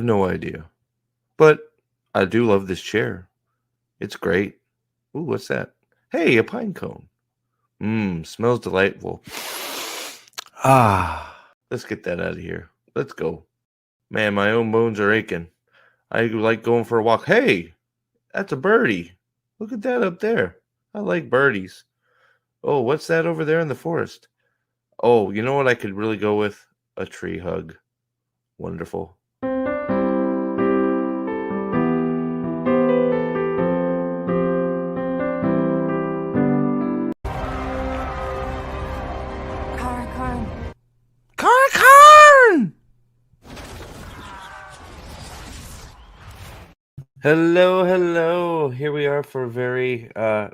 No idea. But I do love this chair. It's great. Ooh, what's that? Hey, a pine cone. Smells delightful. Let's get that out of here. Let's go. Man, my own bones are aching. I like going for a walk. Hey, that's a birdie. Look at that up there. I like birdies. Oh, what's that over there in the forest? Oh, you know what I could really go with? A tree hug. Wonderful. Carn! Hello, hello. Here we are for a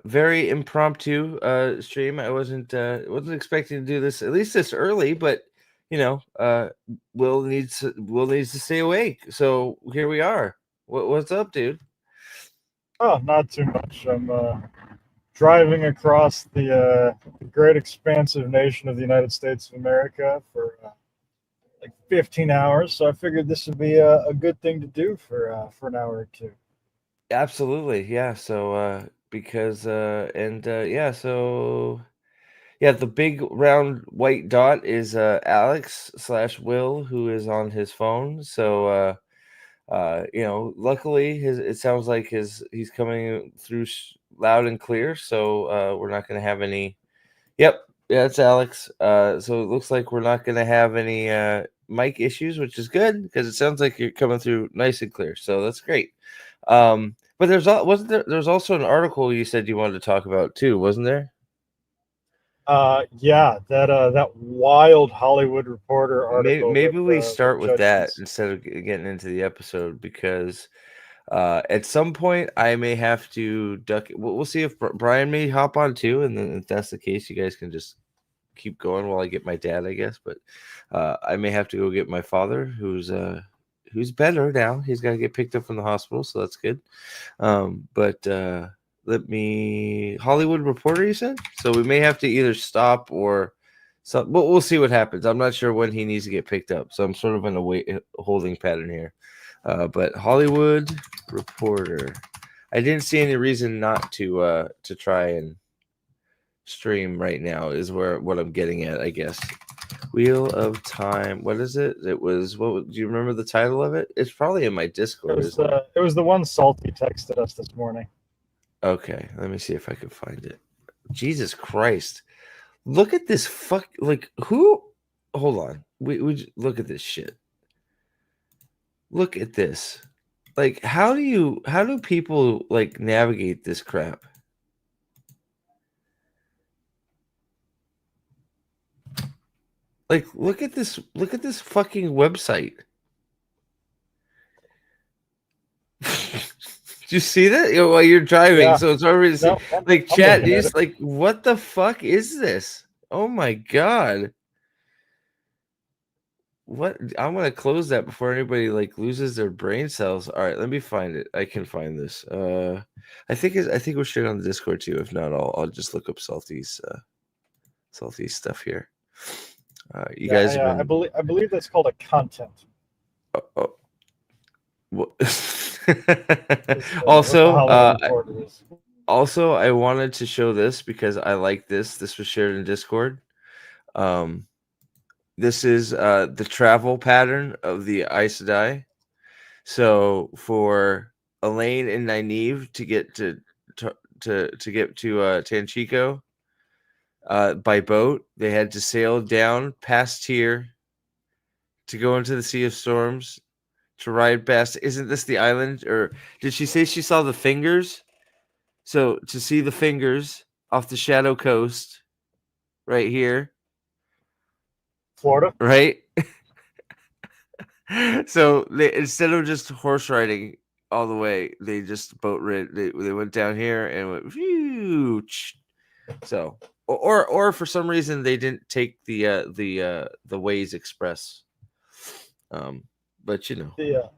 very impromptu stream. I wasn't expecting to do this at least this early, but Will needs to stay awake. So here we are. What's up, dude? Oh, not too much. I'm driving across the great expansive nation of the United States of America for like 15 hours, so I figured this would be a good thing to do for an hour or two. Absolutely, yeah. So because and yeah, so yeah, the big round white dot is Alex/Will, who is on his phone. So luckily it sounds like he's coming through loud and clear. So we're not going to have any. Yep, yeah, it's Alex. So it looks like we're not going to have any mic issues, which is good because it sounds like you're coming through nice and clear. So that's great. But there's also an article you said you wanted to talk about too, wasn't there? Yeah, that wild Hollywood Reporter article Maybe we with start with that judgments. instead of getting into the episode because at some point I may have to duck. We'll see if Brian may hop on too, and then if that's the case, you guys can just keep going while I get my dad, I guess. But I may have to go get my father, who's better now. He's got to get picked up from the hospital, so that's good. But let me Hollywood Reporter, you said? So we may have to either stop or so, but we'll see what happens. I'm not sure when he needs to get picked up, so I'm sort of in a holding pattern here. But Hollywood Reporter, I didn't see any reason not to try and stream right now. Is what I'm getting at, I guess. Wheel of Time. What is it? It was what? Do you remember the title of it? It's probably in my Discord, isn't it? It was the one Salty texted us this morning. Okay, let me see if I can find it. Jesus Christ. Look at this like who hold on. We look at this shit. Look at this. Like how do people like navigate this crap? Like look at this fucking website. Do you see that? While you're driving, Yeah. so it's already No, like I'm chat. looking You at just it. like what the fuck is this? Oh my god! What? I'm gonna close that before anybody like loses their brain cells. All right, let me find it. I can find this. I think we're sharing on the Discord too. If not, I'll just look up Salty's stuff here. You Yeah, guys have I been. believe that's called a content. Oh, what? Is what the Also, Hollywood Reporter is. also, I wanted to show this because I like this. This was shared in Discord. Um, this is the travel pattern of the Aes Sedai. So for Elaine and Nynaeve to get to get to Tanchico by boat, they had to sail down past here to go into the Sea of Storms to ride past. Isn't this the island? Or did she say she saw the fingers? So to see the fingers off the Shadow Coast, right here, Florida. right? So they instead of just horse riding all the way, they just boat rid. They went down here and went phew. So or for some reason they didn't take the Ways Express. But The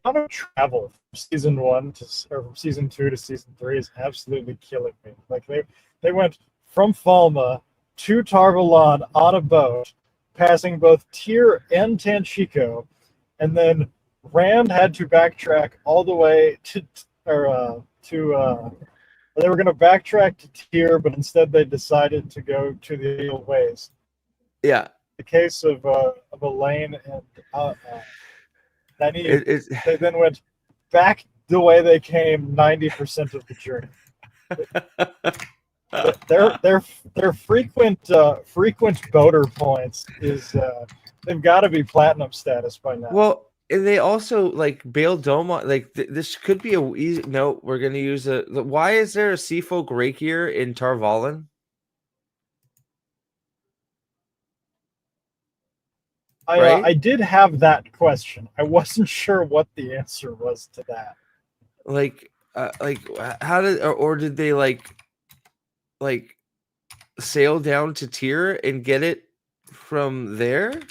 amount of travel from season one to or from season two to season three is absolutely killing me. Like they went from Falma to Tarvalon on a boat, passing both Tyr and Tanchico, and then Rand had to backtrack all the way to they were going to backtrack to Tyr, but instead they decided to go to the ideal ways. Yeah, The case of Elaine and Nynaeve, it's they then went back the way they came 90% of the journey. Their frequent boater points is they've got to be platinum status by now. well, and they also like Bail Doma. Like this could be a easy. No, we're gonna use a. Why is there a Seafolk Rakier in Tarvalin? Right? I did have that question. I wasn't sure what the answer was to that. Like how did or did they like sail down to Tyr and get it from there?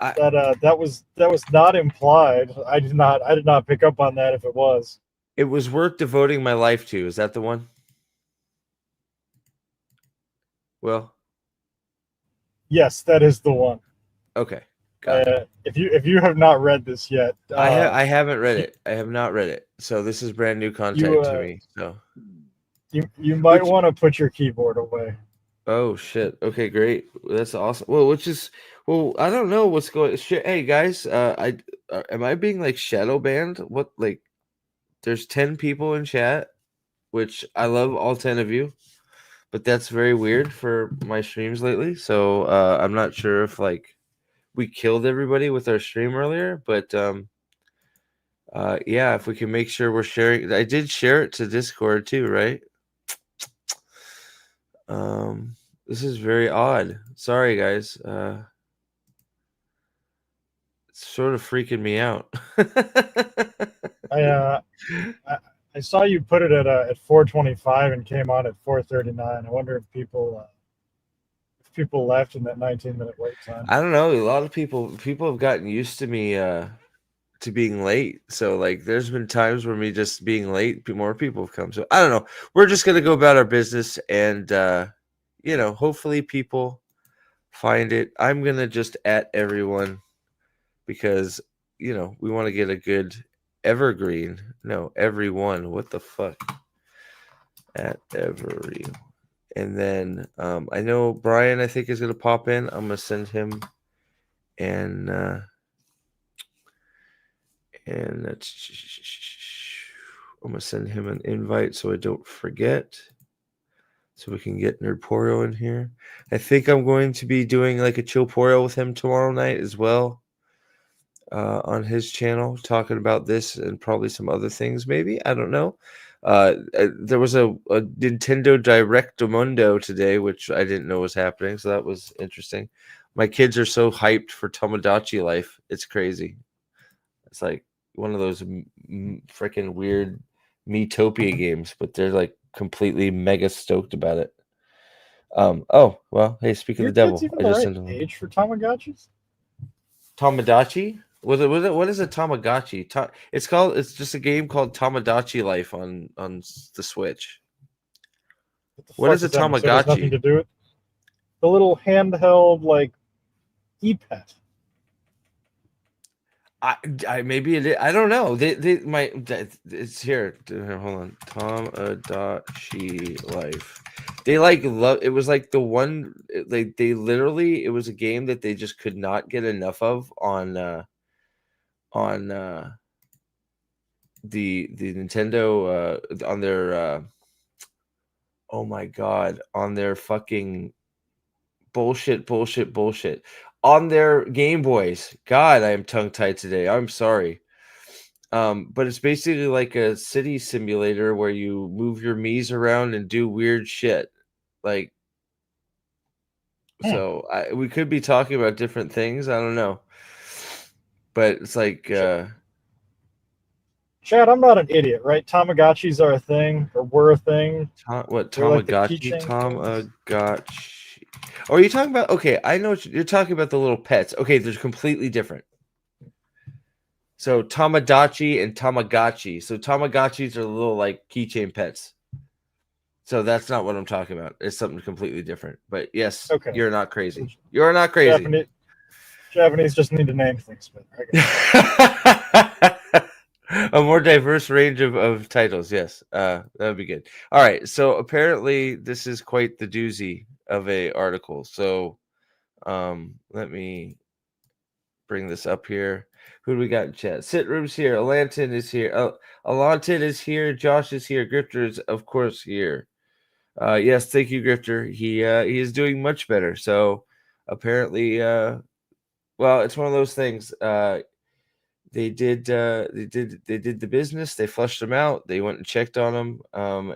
That was not implied. I did not pick up on that if it was. It was worth devoting my life to. Is that the one? Well, Yes, that is the one. okay, got it. If you have not read this yet, I haven't read it. I have not read it. So this is brand new content to me. So you might want to put your keyboard away. oh shit. Okay, great. That's awesome. Well, I don't know what's going. Shit. Hey guys, am I being like shadow banned? What like? There's 10 people in chat, which I love all 10 of you, but that's very weird for my streams lately. So I'm not sure if like we killed everybody with our stream earlier, but yeah, if we can make sure we're sharing. I did share it to Discord too, right? This is very odd. Sorry, guys. It's sort of freaking me out. I, I saw you put it at 425 and came on at 439. I wonder if people left in that 19-minute wait time. I don't know. A lot of people have gotten used to me to being late. So like there's been times where me just being late, more people have come. So I don't know. We're just gonna go about our business and hopefully people find it. I'm gonna just at everyone because we want to get a good evergreen. No, everyone. What the fuck? At every. And then I know Brian I think is gonna pop in. I'm gonna send him and I'm gonna send him an invite so I don't forget, so we can get Nerdporio in here. I think I'm going to be doing like a Chillporio with him tomorrow night as well, on his channel, talking about this and probably some other things. Maybe I don't know. There was a Nintendo Directamundo today, which I didn't know was happening, so that was interesting. My kids are so hyped for Tomodachi Life; it's crazy. It's like one of those freaking weird Metopia games, but they're like completely mega stoked about it. Oh well, hey, speak of Your the kid's devil, even I the just right sent him age for Tamagotchis? Tomodachi. What is a Tamagotchi? It's just a game called Tomodachi Life on the Switch. What the What fuck is a does that mean? So it has nothing Tamagotchi? to do with the little handheld like e-pet. I maybe it is, I don't know. It's here. Hold on. Tomodachi Life. They like love it was like the one like they literally it was a game that they just could not get enough of on the Nintendo on their oh my god, on their fucking bullshit on their Game Boys. God, I am tongue tied today. I'm sorry. But it's basically like a city simulator where you move your Mii's around and do weird shit. Like, Hmm. so we could be talking about different things. I don't know. But it's like, Chad, I'm not an idiot, right? Tamagotchis are a thing, or were a thing. what They're like the Tamagotchi? keychain things. Tamagotchi. Oh, are you talking about? Okay, I know you're talking about the little pets. Okay, they're completely different. So Tamagotchi and Tamagotchi. So Tamagotchis are little like keychain pets. So that's not what I'm talking about. It's something completely different. But yes, Okay. you're not crazy. You're not crazy. Japanese just need to name things better. A more diverse range of titles, yes. That would be good. All right. So apparently this is quite the doozy of a article. So let me bring this up here. Who do we got in chat? Sitroom's here. Alanton is here. Alanton is here. Josh is here. Grifter is, of course, here. Yes, thank you, Grifter. He is doing much better. So apparently, well, it's one of those things. They did the business. They flushed him out. They went and checked on him,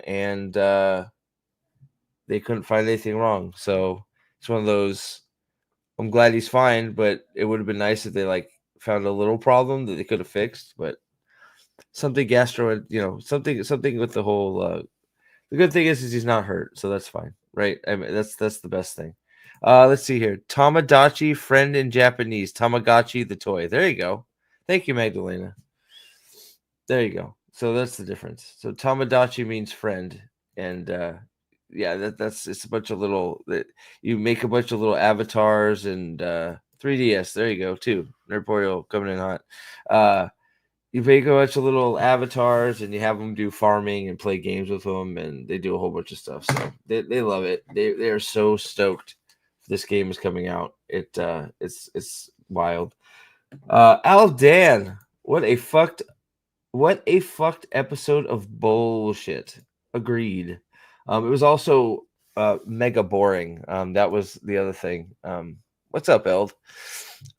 and they couldn't find anything wrong. So it's one of those. I'm glad he's fine, but it would have been nice if they like found a little problem that they could have fixed. But something something with the whole. The good thing is he's not hurt, so that's fine, right? I mean, that's the best thing. Let's see here. Tamagotchi, friend in Japanese. Tamagotchi, the toy. There you go. Thank you, Magdalena. There you go. So that's the difference. So Tamagotchi means friend, and yeah, that's it's a bunch of little that you make a bunch of little avatars and 3DS. There you go, too. Nerdporio coming in hot. You make a bunch of little avatars and you have them do farming and play games with them, and they do a whole bunch of stuff. So they love it. They are so stoked this game is coming out. It's wild. Al Dan, what a fucked episode of bullshit. Agreed. It was also mega boring. That was the other thing. What's up, Eld?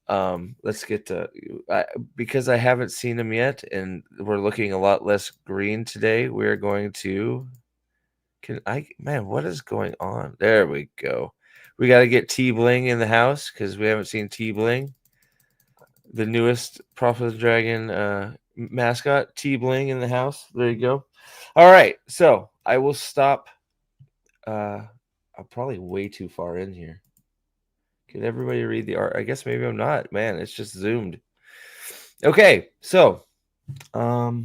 Let's get to because I haven't seen him yet, and we're looking a lot less green today. We're going to. What is going on? There we go. We got to get T Bling in the house because we haven't seen T Bling, the newest Prophet of the Dragon mascot. T Bling in the house. There you go. All right, so I will stop. I'm probably way too far in here. Can everybody read the art? I guess maybe I'm not. Man, it's just zoomed. Okay, so Wheel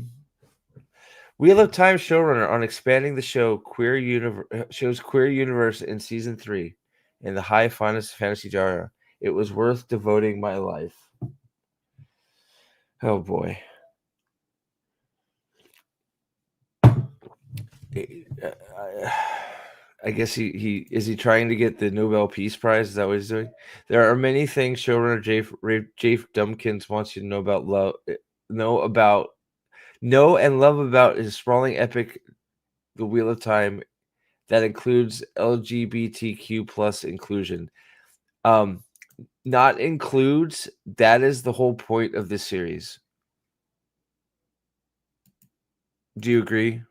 of Time showrunner on expanding the show shows queer universe in season 3 in the high fantasy genre. It was worth devoting my life. Oh boy. I guess he is he trying to get the Nobel Peace Prize? Is that what he's doing? There are many things showrunner Jake Dumpkins wants you to know about know and love about his sprawling epic, The Wheel of Time, that includes LGBTQ plus inclusion. Not includes. That is the whole point of this series. Do you agree?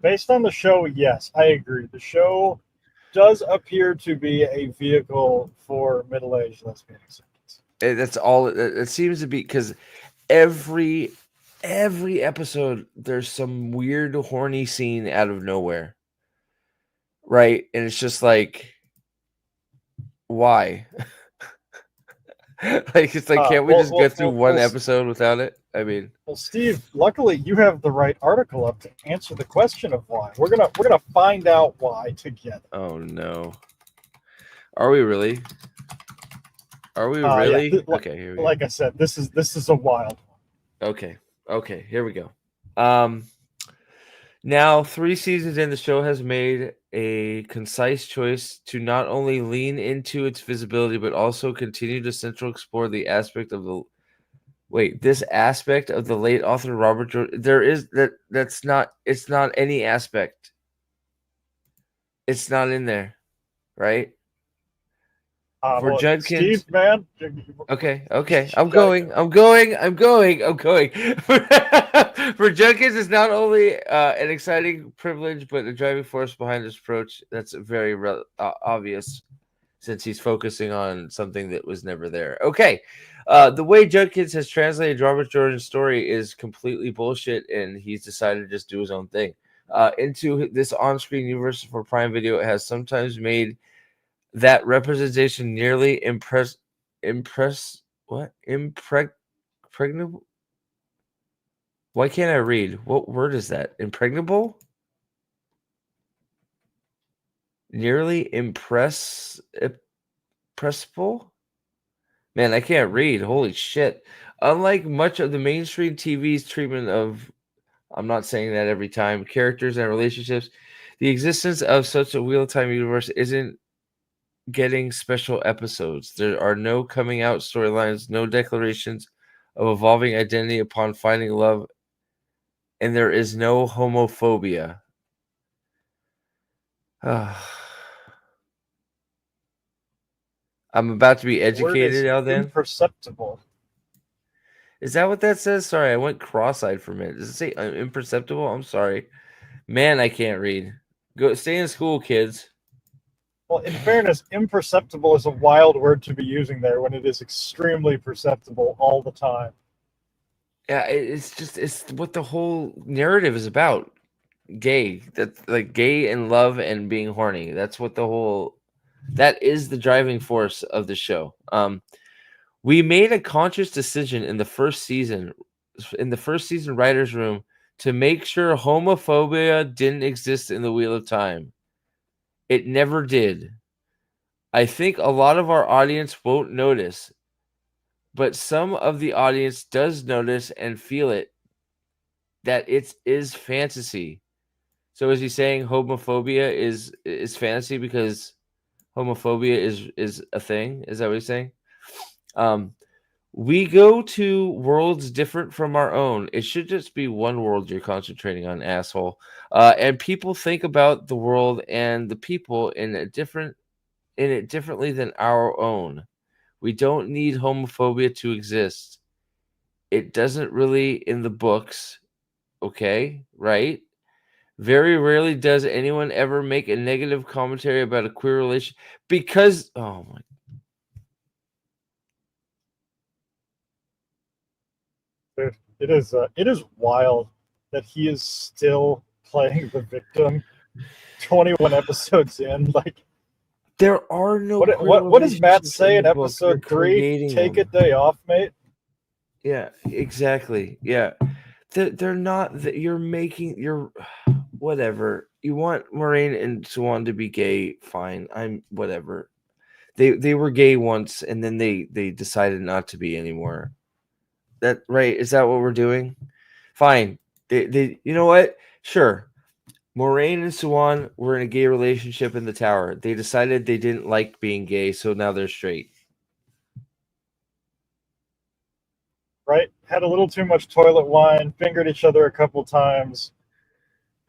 Based on the show, yes, I agree. The show does appear to be a vehicle for middle-aged lesbian acceptance. That's all it seems to be, because every episode there's some weird horny scene out of nowhere, right? And it's just like, why? Like, it's like, can't we just get through one episode without it? I mean, well, Steve, luckily you have the right article up to answer the question of why. We're gonna find out why together. Oh no, are we really? Are we really? Yeah. Okay, here we go. Like I said, this is a wild one. Okay, here we go. Now 3 seasons in, the show has made a concise choice to not only lean into its visibility, but also continue to central explore the aspect of the this aspect of the late author Robert Jordan. There is that's not, it's not any aspect. It's not in there, right? For Judkins, Steve, man. Okay. I'm going. For Judkins, is not only an exciting privilege, but a driving force behind this approach. That's very obvious, since he's focusing on something that was never there. Okay. The way Judkins has translated Robert Jordan's story is completely bullshit, and he's decided to just do his own thing. Into this on-screen universe for Prime Video, it has sometimes made that representation nearly impregnable. Why can't I read? What word is that? Impregnable? Nearly impressible? Man, I can't read. Holy shit. Unlike much of the mainstream TV's treatment of, I'm not saying that every time, characters and relationships, the existence of such a Wheel of Time universe isn't getting special episodes. There are no coming out storylines, no declarations of evolving identity upon finding love, and there is no homophobia. I'm about to be The word educated is now then. imperceptible. Is that what that says? Sorry, I went cross-eyed for a minute. Does it say imperceptible? I'm sorry. Man, I can't read. Go stay in school, kids. Well, in fairness, imperceptible is a wild word to be using there when it is extremely perceptible all the time. Yeah, it's what the whole narrative is about. Gay. That's like gay and love and being horny. That's what that is the driving force of the show. We made a conscious decision in the first season writers room to make sure homophobia didn't exist in the Wheel of Time. It never did. I think a lot of our audience won't notice, but some of the audience does notice and feel it, that it is fantasy. So is he saying homophobia is fantasy because homophobia is a thing? Is that what he's saying? Um, we go to worlds different from our own. It should just be one world you're concentrating on, asshole. And people think about the world and the people in it differently than our own. We don't need homophobia to exist. It doesn't really in the books, okay? Right? Very rarely does anyone ever make a negative commentary about a queer relation because oh my Dude, it is wild that he is still playing the victim 21 episodes in. Like, there are no queer what does Matt relationships in say the in book. They're episode 3? creating Take a them. day off, mate. Yeah, exactly. Yeah. They're not that you're whatever. You want Moraine and Swan to be gay, fine. I'm whatever. They were gay once and then they decided not to be anymore. That right? Is that what we're doing? Fine. They you know what? Sure. Moraine and Swan were in a gay relationship in the tower. They decided they didn't like being gay, so now they're straight. Right? Had a little too much toilet wine, fingered each other a couple times,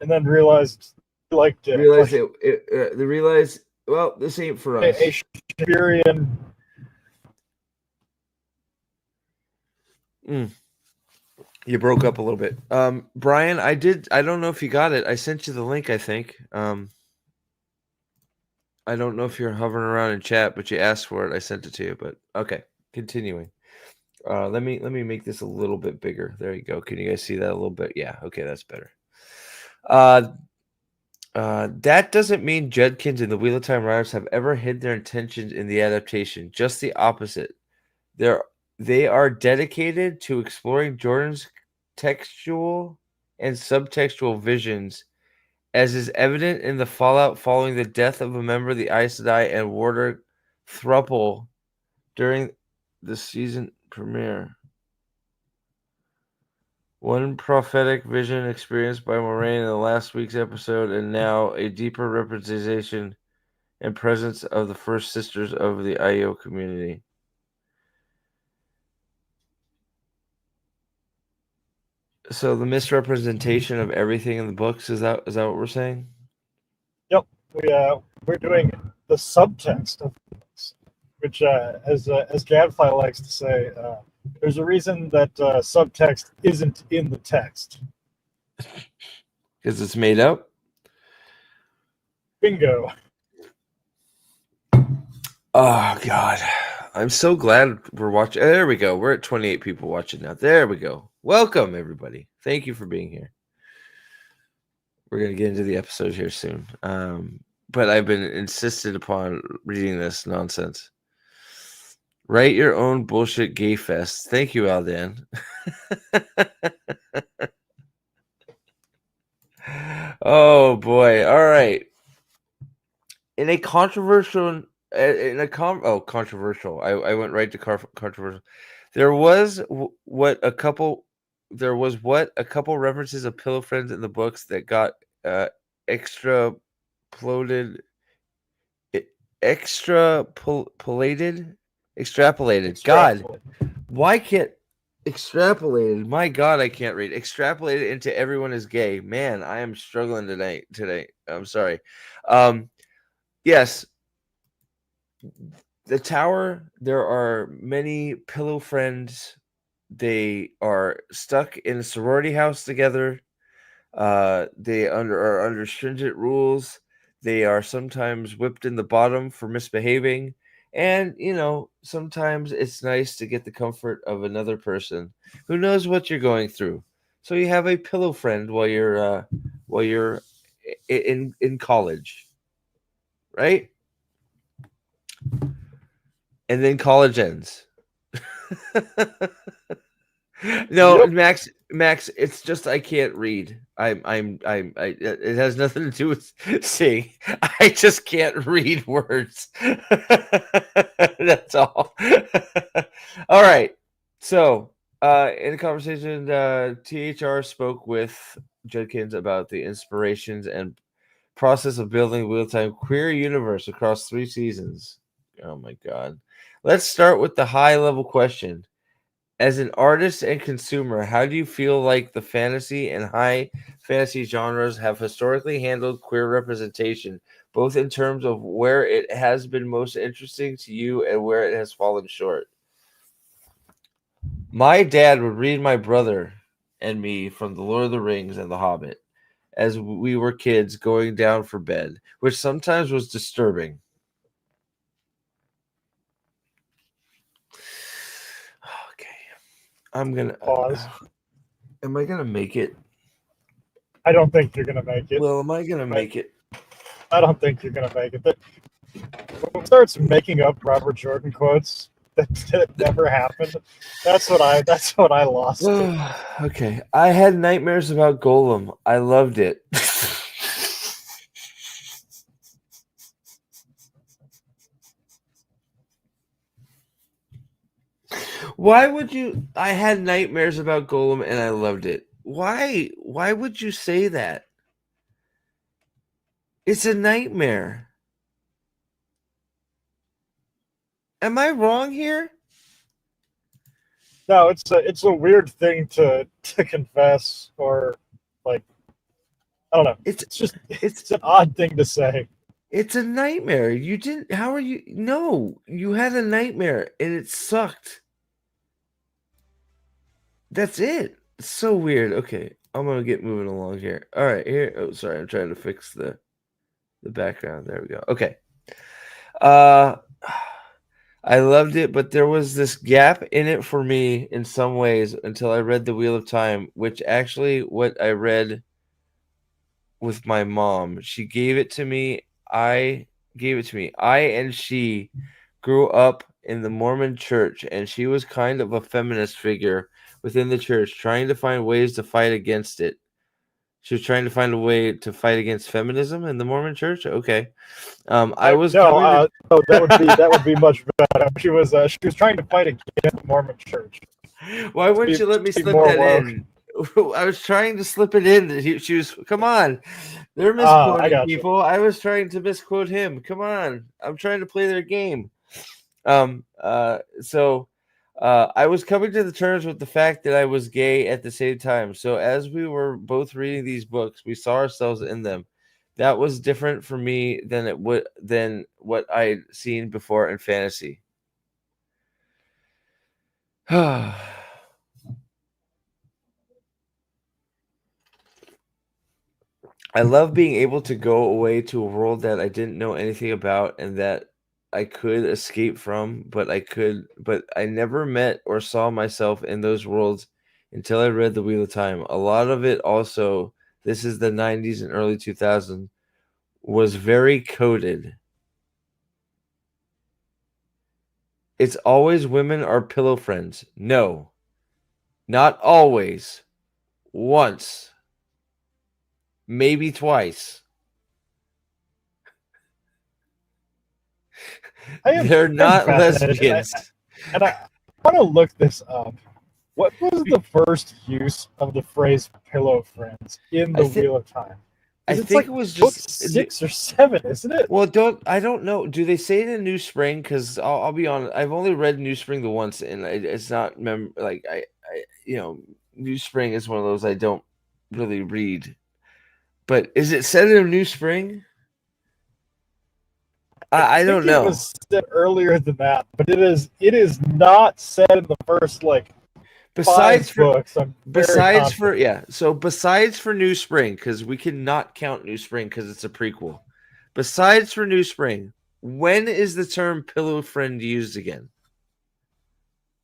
and then realized they liked dick. Realize Like they realize, well, this ain't for a us. Shakespearean. Mm, you broke up a little bit. Brian, I don't know if you got it. I sent you the link, I think. I don't know if you're hovering around in chat, but you asked for it. I sent it to you, but okay. Continuing. Let me make this a little bit bigger. There you go. Can you guys see that a little bit? Yeah, okay, that's better. That doesn't mean Judkins and the Wheel of Time writers have ever hid their intentions in the adaptation. Just the opposite. They're they are dedicated to exploring Jordan's textual and subtextual visions, as is evident in the fallout following the death of a member of the Aes Sedai and Warder Thruple during the season premiere. One prophetic vision experienced by Moraine in the last week's episode, and now a deeper representation and presence of the first sisters of the IO community. So the misrepresentation of everything in the books, is that what we're saying? Yep, we're doing the subtext of things, which, as Gadfly likes to say, there's a reason that subtext isn't in the text. Because it's made up. Bingo. Oh God, I'm so glad we're watching. There we go. We're at 28 people watching now. There we go. Welcome everybody. Thank you for being here. We're gonna get into the episode here soon. But I've been insisted upon reading this nonsense. Write your own bullshit gay fest. Thank you, Aldan. Oh boy. All right. In a controversial in a controversial. I went right to controversial. There was what a couple. There was what a couple references of pillow friends in the books that got uh extrapolated, e- extrapolated. God, Extrapolate. why can't extrapolated? My God, I can't read. Extrapolated into everyone is gay. Man, I am struggling tonight. Today, I'm sorry. Um, yes, the tower. There are many pillow friends. They are stuck in a sorority house together. They are under stringent rules. They are sometimes whipped in the bottom for misbehaving. And, sometimes it's nice to get the comfort of another person who knows what you're going through. So you have a pillow friend while you're in college, right? And then college ends. No, Yep. Max, it's just I can't read. It has nothing to do with seeing. I just can't read words. That's all. All right. So, in the conversation, THR spoke with Judkins about the inspirations and process of building Wheel-Time queer universe across 3 seasons. Oh my God. Let's start with the high level question. As an artist and consumer, how do you feel like the fantasy and high fantasy genres have historically handled queer representation, both in terms of where it has been most interesting to you and where it has fallen short? My dad would read my brother and me from The Lord of the Rings and The Hobbit as we were kids going down for bed, which sometimes was disturbing. Okay, I'm gonna. Pause. Am I gonna make it? I don't think you're gonna make it. Well, am I gonna I, make it? I don't think you're gonna make it. When it starts making up Robert Jordan quotes that never happened, that's what I lost it. Okay. I had nightmares about Golem. I loved it. Why would you? I had nightmares about Golem and I loved it. Why? Why would you say that? It's a nightmare. Am I wrong here? No, it's a weird thing to confess, or like, I don't know. It's It's just it's it's an odd thing to say. it's a nightmare. You didn't. How are you? No, you had a nightmare and it sucked. That's it. It's so weird. Okay, I'm gonna get moving along here. All right, here. Oh, sorry. I'm trying to fix the background. There we go. Okay. Uh I loved it, but there was this gap in it for me in some ways until I read The Wheel of Time, which actually what I read with my mom. She gave it to me. I gave it to me. I and she grew up in the Mormon church, and she was kind of a feminist figure within the church, trying to find ways to fight against it. She was trying to find a way to fight against feminism in the Mormon church. Okay. I I was no, coming to. no, that would be much better. She was trying to fight against the Mormon Church. Why wouldn't you let me To be slip more that woke. in? I was trying to slip it in. She was, come on. They're I misquoting got you. people. I was trying to misquote him. Come on. I'm trying to play their game. So I was coming to the terms with the fact that I was gay at the same time. So as we were both reading these books, we saw ourselves in them. That was different for me than what I'd seen before in fantasy. I love being able to go away to a world that I didn't know anything about and that I could escape from, but I never met or saw myself in those worlds until I read The Wheel of Time. A lot of it also, this is the 90s and early 2000s, was very coded. It's always women are pillow friends. No, not always. Once, maybe twice. They're I'm not fascinated, lesbians. and I want to look this up. What was the first use of the phrase "pillow friends" in I the think Wheel of Time? I Because it's think like it was book just 6 or 7, isn't it? well, I don't know. Do they say it in New Spring? Because I'll be honest, I've only read New Spring the once, and it's not like New Spring is one of those I don't really read. But is it said in New Spring? I I don't think it know. was said earlier than that, but it is not said in the first like Besides five for books. I'm very confident. so besides for New Spring, because we cannot count New Spring because it's a prequel. Besides for New Spring, when is the term pillow friend used again?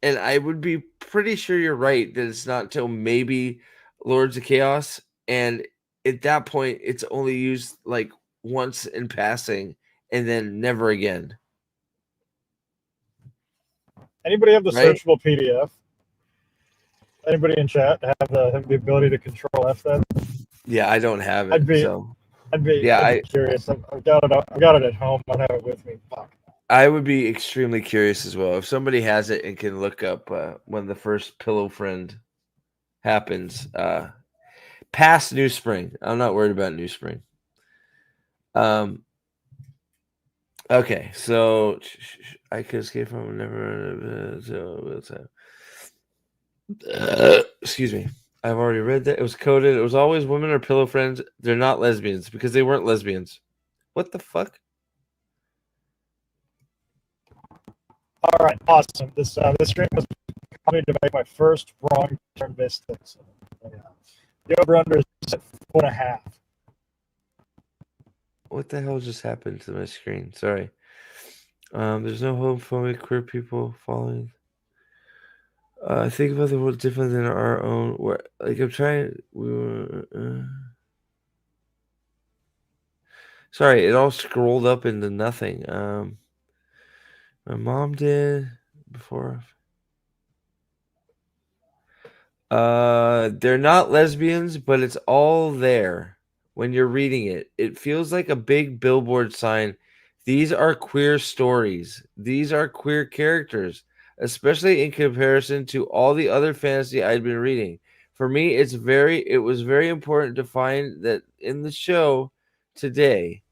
And I would be pretty sure you're right that it's not till maybe Lords of Chaos, and at that point it's only used like once in passing and then never again. Anybody have the Right? searchable PDF? Anybody in chat have the ability to control F that? Yeah, I don't have it. I'd be So yeah, I'd be curious. I've got it. I've got it at home. I have it with me. Fuck. I would be extremely curious as well. If somebody has it and can look up when the first pillow friend happens, past New Spring. I'm not worried about New Spring. Okay, so I could escape from never. Excuse me. I've already read that. It was coded. It was always women or pillow friends. They're not lesbians because they weren't lesbians. What the fuck? All right, awesome. This stream was coming to make my first wrong turn mistake. So, yeah. The over under is at 4.5. What the hell just happened to my screen? Sorry. There's no homophobic queer people following. Think about the world different than our own. Like I'm trying. We were. Sorry, it all scrolled up into nothing. My mom did before. They're not lesbians, but it's all there when you're reading it. It feels like a big billboard sign. These are queer stories. These are queer characters, especially in comparison to all the other fantasy I'd been reading. For me, it was very important to find that in the show today.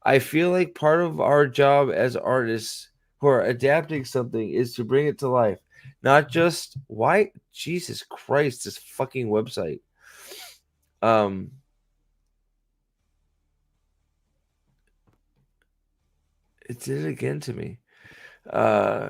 I feel like part of our job as artists who are adapting something is to bring it to life. Not just why Jesus Christ, this fucking website. Um it did it again to me. Uh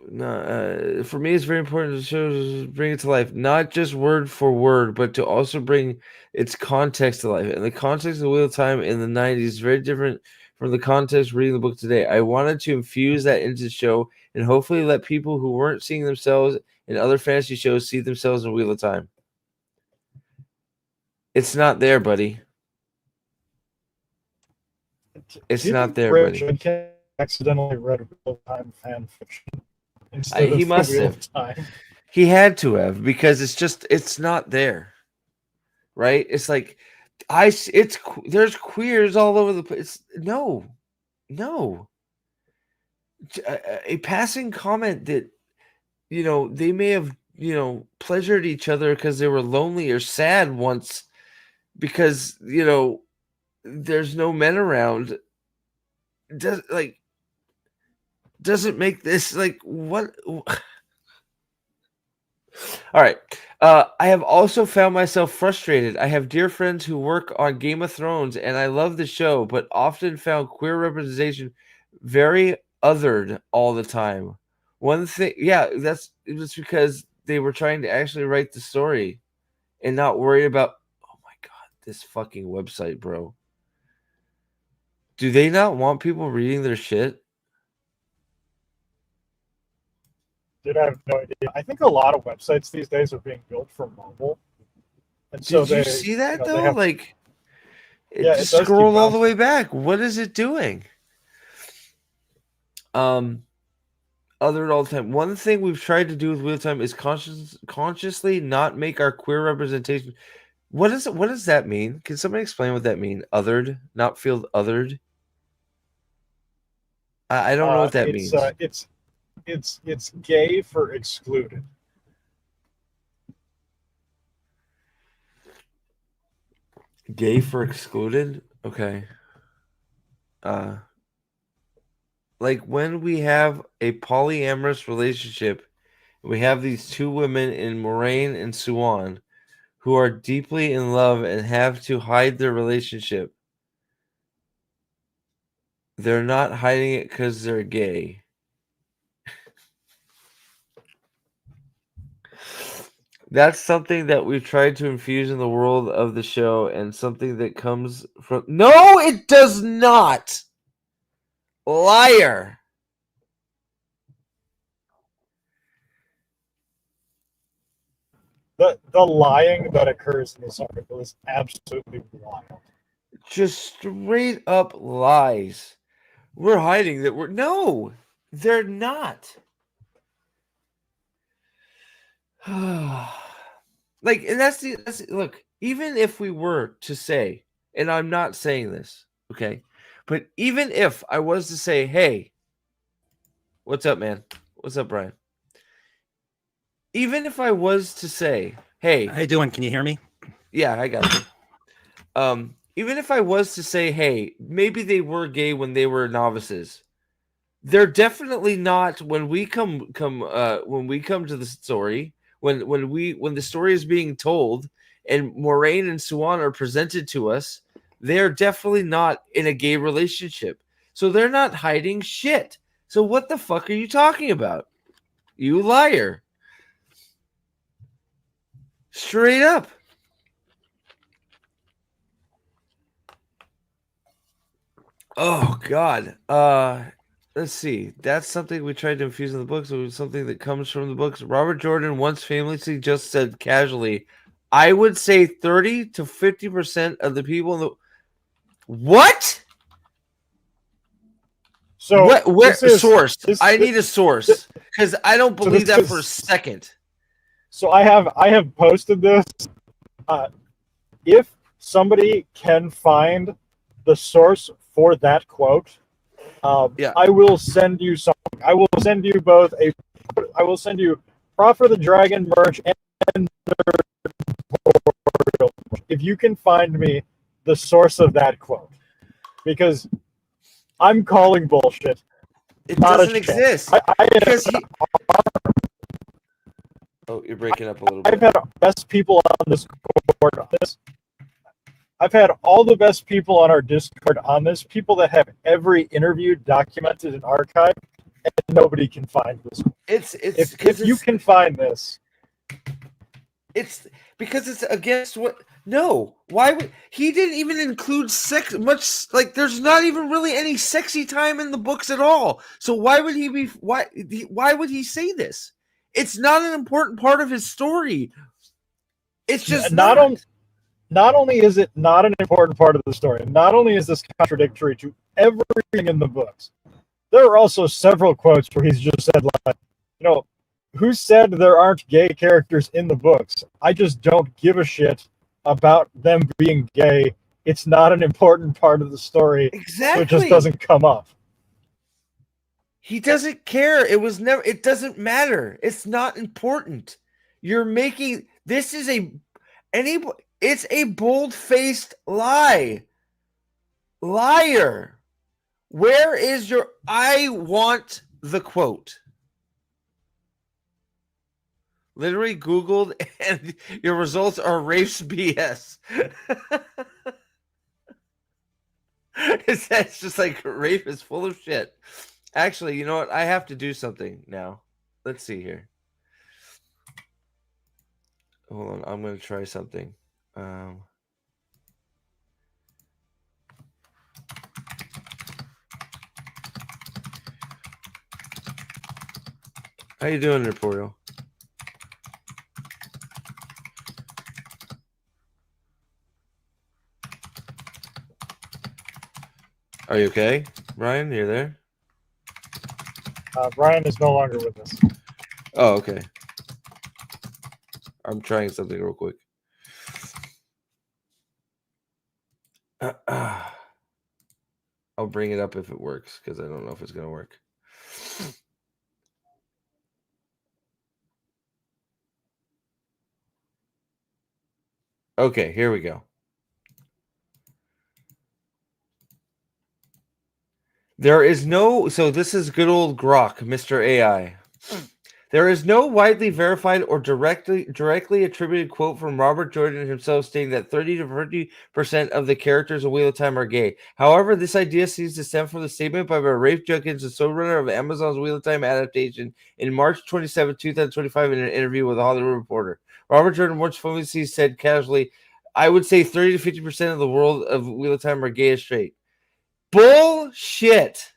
no, for me, it's very important to bring it to life, not just word for word, but to also bring its context to life. And the context of the Wheel of Time in the '90s is very different from the context reading the book today. I wanted to infuse that into the show and hopefully let people who weren't seeing themselves in other fantasy shows see themselves in Wheel of Time. It's not there, buddy. It's not there, Rich buddy. accidentally read real time fan fiction instead He of the must Wheel have. of Time. He had to have because it's not there, right? It's like there's queers all over the place. No, no. A passing comment that they may have pleasured each other because they were lonely or sad once because there's no men around. Doesn't make this like what. All right. I have also found myself frustrated. I have dear friends who work on Game of Thrones, and I love the show, but often found queer representation very othered all the time. One thing, yeah, it's because they were trying to actually write the story and not worry about. Oh my god, this fucking website, bro. Do they not want people reading their shit? Dude, I have no idea. I think a lot of websites these days are being built for mobile, and so Did you they, see that they though? have. Like, it Yeah, it just does keep scrolled all the bouncing. way back. What is it doing? Um, Other all the time. One thing we've tried to do with Wheel of Time is consciously not make our queer representation. What does that mean? Can somebody explain what that means? Othered, not feel othered. I don't know what that It's means. it's gay for excluded. Gay for excluded? Okay. Uh like when we have a polyamorous relationship, we have these two women in Moraine and Suan who are deeply in love and have to hide their relationship. They're not hiding it because they're gay. That's something that we've tried to infuse in the world of the show and something that comes from. No, it does not! Liar! The lying that occurs in this article is absolutely wild. Just straight up lies. We're hiding that we're. No, they're not. Like, and look, even if we were to say, and I'm not saying this, okay, but even if I was to say, hey, what's up, man? What's up, Brian? Even if I was to say, hey, How you doing? Can you hear me? yeah, I got you. Even if I was to say, hey, maybe they were gay when they were novices, they're definitely not when we come to the story, when the story is being told and Moraine and Suan are presented to us, they're definitely not in a gay relationship. So they're not hiding shit. So what the fuck are you talking about? You liar. Straight up. Oh God. Let's see. That's something we tried to infuse in the books. It was something that comes from the books. Robert Jordan once famously just said casually, "I would say 30 to 50% of the people in the what? So Where this is source? this, I this, need a this source because I don't so believe this that for a is second." so I have posted this. Uh, if somebody can find the source for that quote, Yeah. I will send you something. I will send you both a. I will send you Proffer the Dragon merch and if you can find me the source of that quote, because I'm calling bullshit. It Not a doesn't chance. exist because he. Oh, you're breaking up a little I've bit. had best people on this Discord on this. I've had all the best people on our Discord on this, people that have every interview documented and archived, and nobody can find this. It's because If you can find this, it's because it's against what. No, why would he didn't even include sex much? Like, there's not even really any sexy time in the books at all. So why would he be? Why would he say this? It's not an important part of his story. It's just not not. on not only is it not an important part of the story, not only is this contradictory to everything in the books, there are also several quotes where he's just said, like, you know, who said there aren't gay characters in the books? I just don't give a shit about them being gay. It's not an important part of the story, so it just Exactly. doesn't come up. He doesn't care. It was never. It doesn't matter. It's not important. You're making this is a any. It's a bold-faced lie. Liar. Where is your I want the quote? Literally Googled and your results are race BS. It's just like rape is full of shit. Actually, you know what? I have to do something now. Let's see here. Hold on. I'm going to try something. Um, how you doing, Emporio? Are you okay, Brian? You're there? Brian is no longer with us. Oh, okay. I'm trying something real quick. I'll bring it up if it works because I don't know if it's gonna work. Okay, here we go. There is no, so this is good old Grok, Mr. AI. There is no widely verified or directly attributed quote from Robert Jordan himself stating that 30 to 40% of the characters of Wheel of Time are gay. However, this idea seems to stem from the statement by Rafe Judkins, the showrunner of Amazon's Wheel of Time adaptation, in March 27, 2025, in an interview with a Hollywood Reporter. Robert Jordan once famously said casually, "I would say 30 to 50% of the world of Wheel of Time are gay or straight." Bullshit.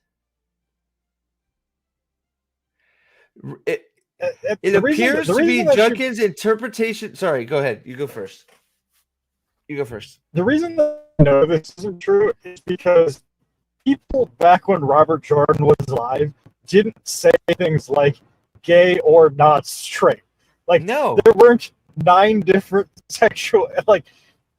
It appears to be Judkins' interpretation. Sorry, go ahead. You go first. You go first. The reason that I know this isn't true is because people back when Robert Jordan was alive didn't say things like gay or not straight. Like, no, there weren't 9 different sexual, like,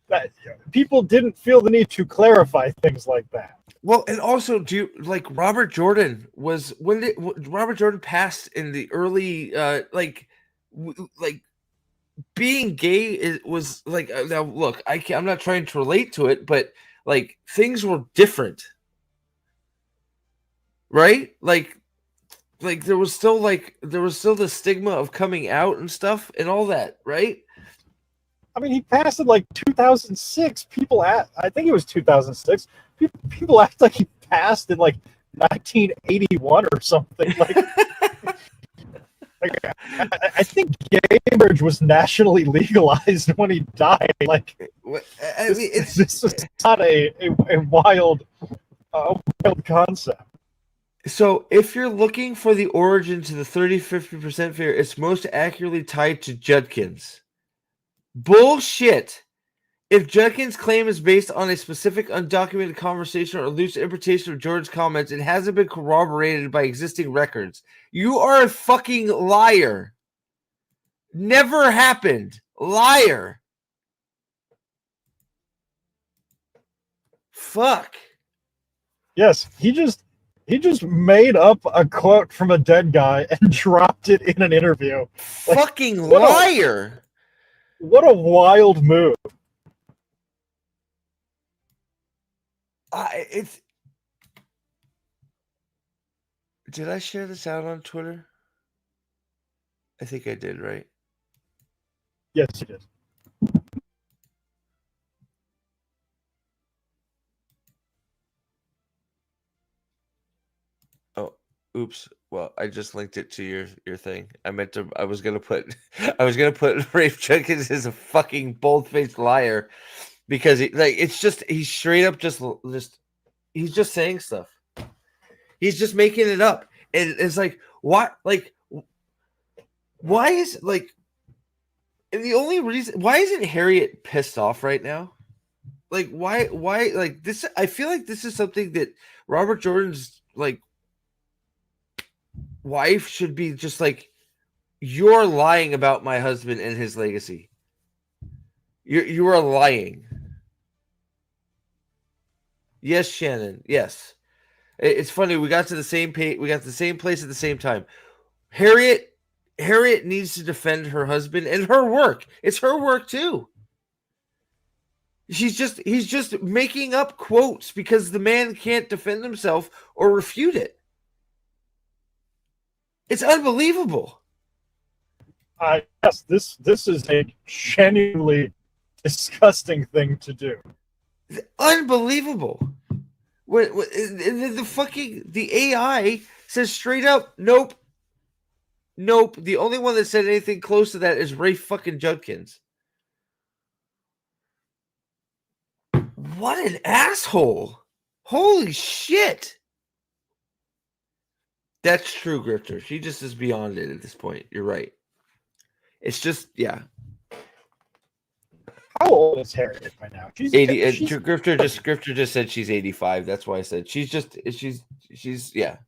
that. People didn't feel the need to clarify things like that. Well, and also, do you like Robert Jordan was when did Robert Jordan passed in the early like being gay was like now look, I'm not trying to relate to it, but like things were different. Right? Like there was still the stigma of coming out and stuff and all that, right? I mean, he passed in like 2006. I think it was 2006. People act like he passed in like 1981 or something. Like, I think gay marriage was nationally legalized when he died. Like, I mean, this is not a wild concept. So if you're looking for the origin to the 30-50% figure, it's most accurately tied to Judkins. Bullshit. If Judkins' claim is based on a specific undocumented conversation or loose interpretation of Jordan's comments, it hasn't been corroborated by existing records. You are a fucking liar. Never happened. Liar. Fuck. Yes, he just made up a quote from a dead guy and dropped it in an interview. Like, fucking liar. What a wild move. Did I share this out on Twitter? I think I did, right? Yes, you did. Oh, oops. Well, I just linked it to your thing. I was gonna put Rafe Judkins as a fucking bold-faced liar because he's straight up just he's just saying stuff. He's just making it up. And it's like, what? Like, why is like, and the only reason why isn't Harriet pissed off right now? Like, why like this? I feel like this is something that Robert Jordan's like wife should be just like, you're lying about my husband and his legacy. You are lying. Yes, Shannon. Yes. It's funny. We got to the same page. We got to the same place at the same time. Harriet needs to defend her husband and her work. It's her work too. He's just making up quotes because the man can't defend himself or refute it. It's unbelievable. Yes, this is a genuinely disgusting thing to do. It's unbelievable. The AI says straight up, nope. The only one that said anything close to that is Ray fucking Judkins. What an asshole. Holy shit. That's true, Grifter. She just is beyond it at this point. You're right. It's just, yeah. How old is Harriet by now? She's 80. Grifter just said she's 85. That's why I said she's yeah.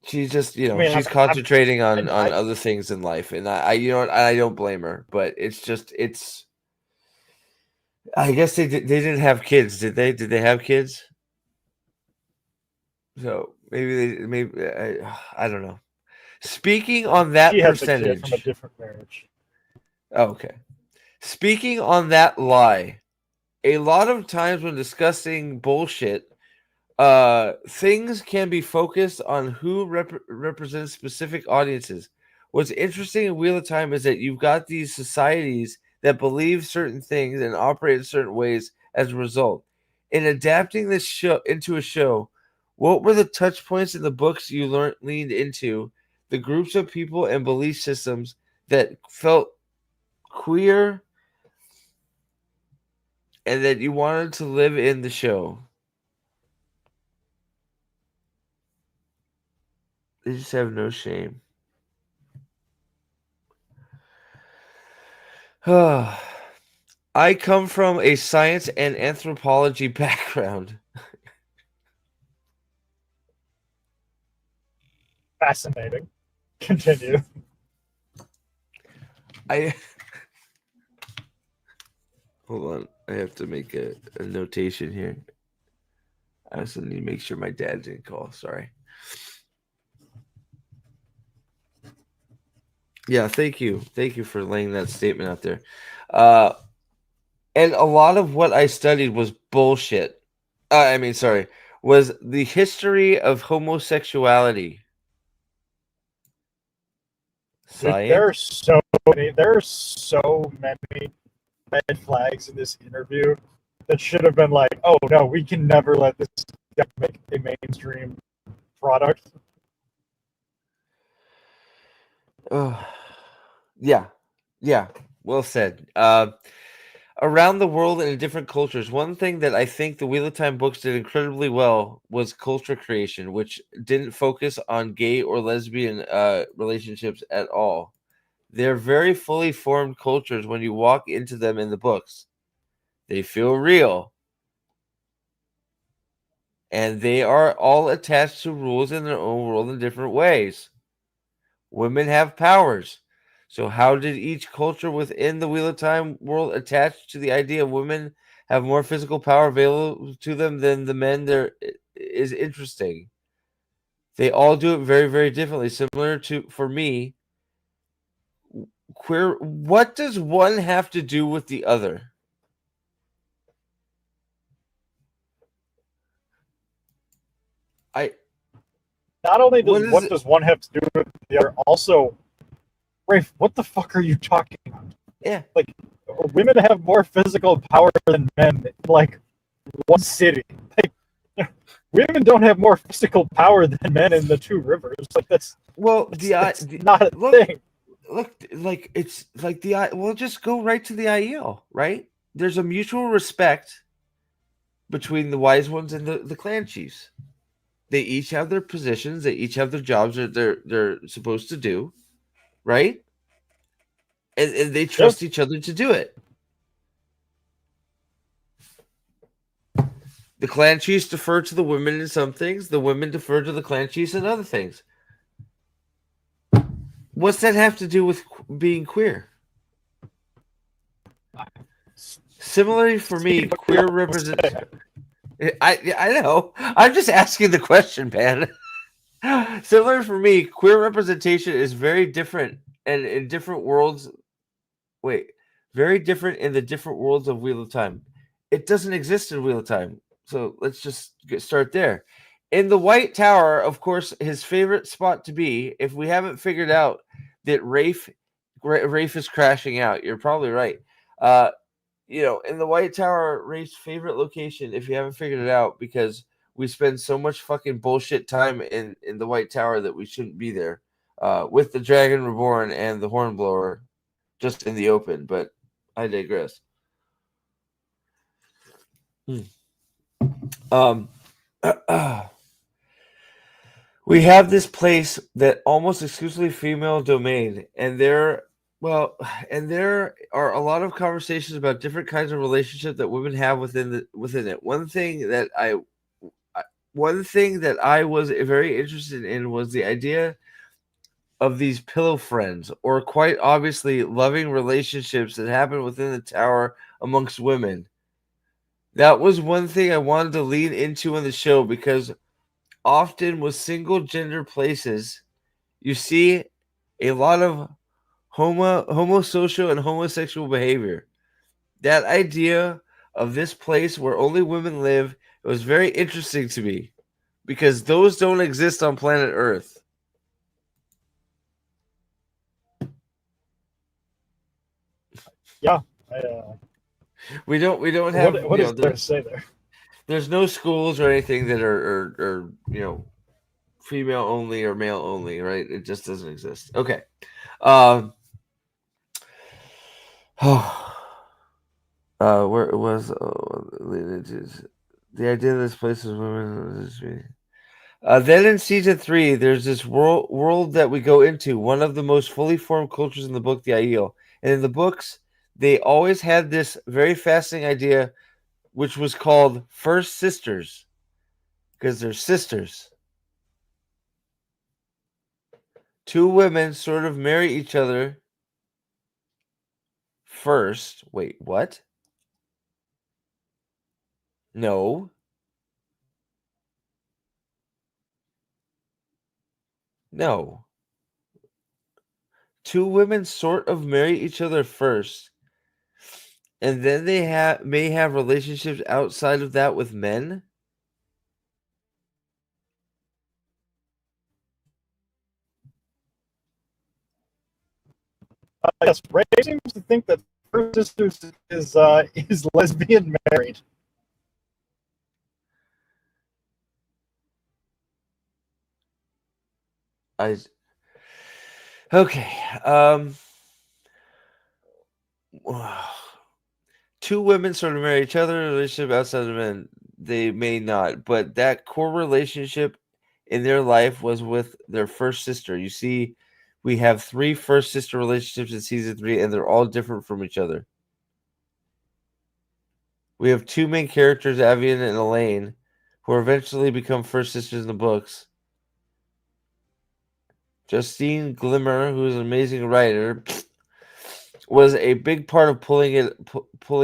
She's just, she's concentrating on other things in life, and I don't blame her. But it's. I guess they didn't have kids, did they? Did they have kids? So maybe I don't know. Speaking on that She had the kid from a percentage. different marriage. Oh, okay. Speaking on that lie, a lot of times when discussing bullshit, things can be focused on who represents specific audiences. What's interesting in Wheel of Time is that you've got these societies that believe certain things and operate in certain ways as a result. In adapting this show into a show, what were the touch points in the books you leaned into, the groups of people and belief systems that felt queer and that you wanted to live in the show? They just have no shame. I come from a science and anthropology background. Fascinating. Continue. I hold on. I have to make a notation here. I also need to make sure my dad didn't call. Sorry. Yeah, thank you. Thank you for laying that statement out there. Uh, and a lot of what I studied was bullshit. Sorry, was the history of homosexuality. Dude, there are Science? so many red flags in this interview that should have been like, oh no, we can never let this guy make a mainstream product. Oh, yeah. Yeah. Well said. Around the world and in different cultures, one thing that I think the Wheel of Time books did incredibly well was culture creation, which didn't focus on gay or lesbian relationships at all. They're very fully formed cultures when you walk into them in the books. They feel real. And they are all attached to rules in their own world in different ways. Women have powers. So, how did each culture within the Wheel of Time world attach to the idea of women have more physical power available to them than the men? There is interesting. They all do it very, very differently. Similar to, for me, queer. What does one have to do with the other? I. Not only What does is what it? does one have to do with the other, also, Rafe, what the fuck are you talking about? Yeah. Like, women have more physical power than men in like one city. Like, women don't have more physical power than men in the two rivers. Like Well, that's not a look, thing. like it's like we'll just go right to the IEL, right? There's a mutual respect between the wise ones and the clan chiefs. They each have their positions, they each have their jobs that they're supposed to do, right? And they Yep. trust each other to do it. The clan chiefs defer to the women in some things, the women defer to the clan chiefs in other things. What's that have to do with being queer? Similarly, for me, queer represents. I know. I'm just asking the question, man. Similar for me, queer representation is very different and in different worlds. Wait, very different in the different worlds of Wheel of Time. It doesn't exist in Wheel of Time. So let's just start there. In the White Tower, of course, his favorite spot to be, if we haven't figured out that Rafe is crashing out, you're probably right. Uh, in the White Tower, Rafe's favorite location, if you haven't figured it out, because we spend so much fucking bullshit time in the White Tower that we shouldn't be there. With the Dragon Reborn and the Hornblower just in the open, but I digress. Hmm. Um, we have this place that almost exclusively female domain, and there are a lot of conversations about different kinds of relationship that women have within it. One thing that I was very interested in was the idea of these pillow friends, or quite obviously loving relationships that happen within the tower amongst women. That was one thing I wanted to lean into in the show because often with single gender places, you see a lot of homosocial and homosexual behavior. That idea of this place where only women live was very interesting to me because those don't exist on planet Earth. Yeah. We don't have What is there to say there? there's no schools or anything that are female only or male only, right? It just doesn't exist. Okay. Um where it was the idea of this place is women. Then in season 3, there's this world that we go into, one of the most fully formed cultures in the book, the Aiel. And in the books, they always had this very fascinating idea, which was called First Sisters, because they're sisters. Two women sort of marry each other first. Wait, what? No. No. Two women sort of marry each other first, and then they may have relationships outside of that with men. Yes, Ray seems to think that First Sisters is lesbian married. I Okay. Two women sort of marry each other, relationship outside of men. They may not, but that core relationship in their life was with their first sister. You see, we have 3 first sister relationships in season 3, and they're all different from each other. We have 2 main characters, Avian and Elaine, who eventually become first sisters in the books. Justine Glimmer, who is an amazing writer, was a big part of pulling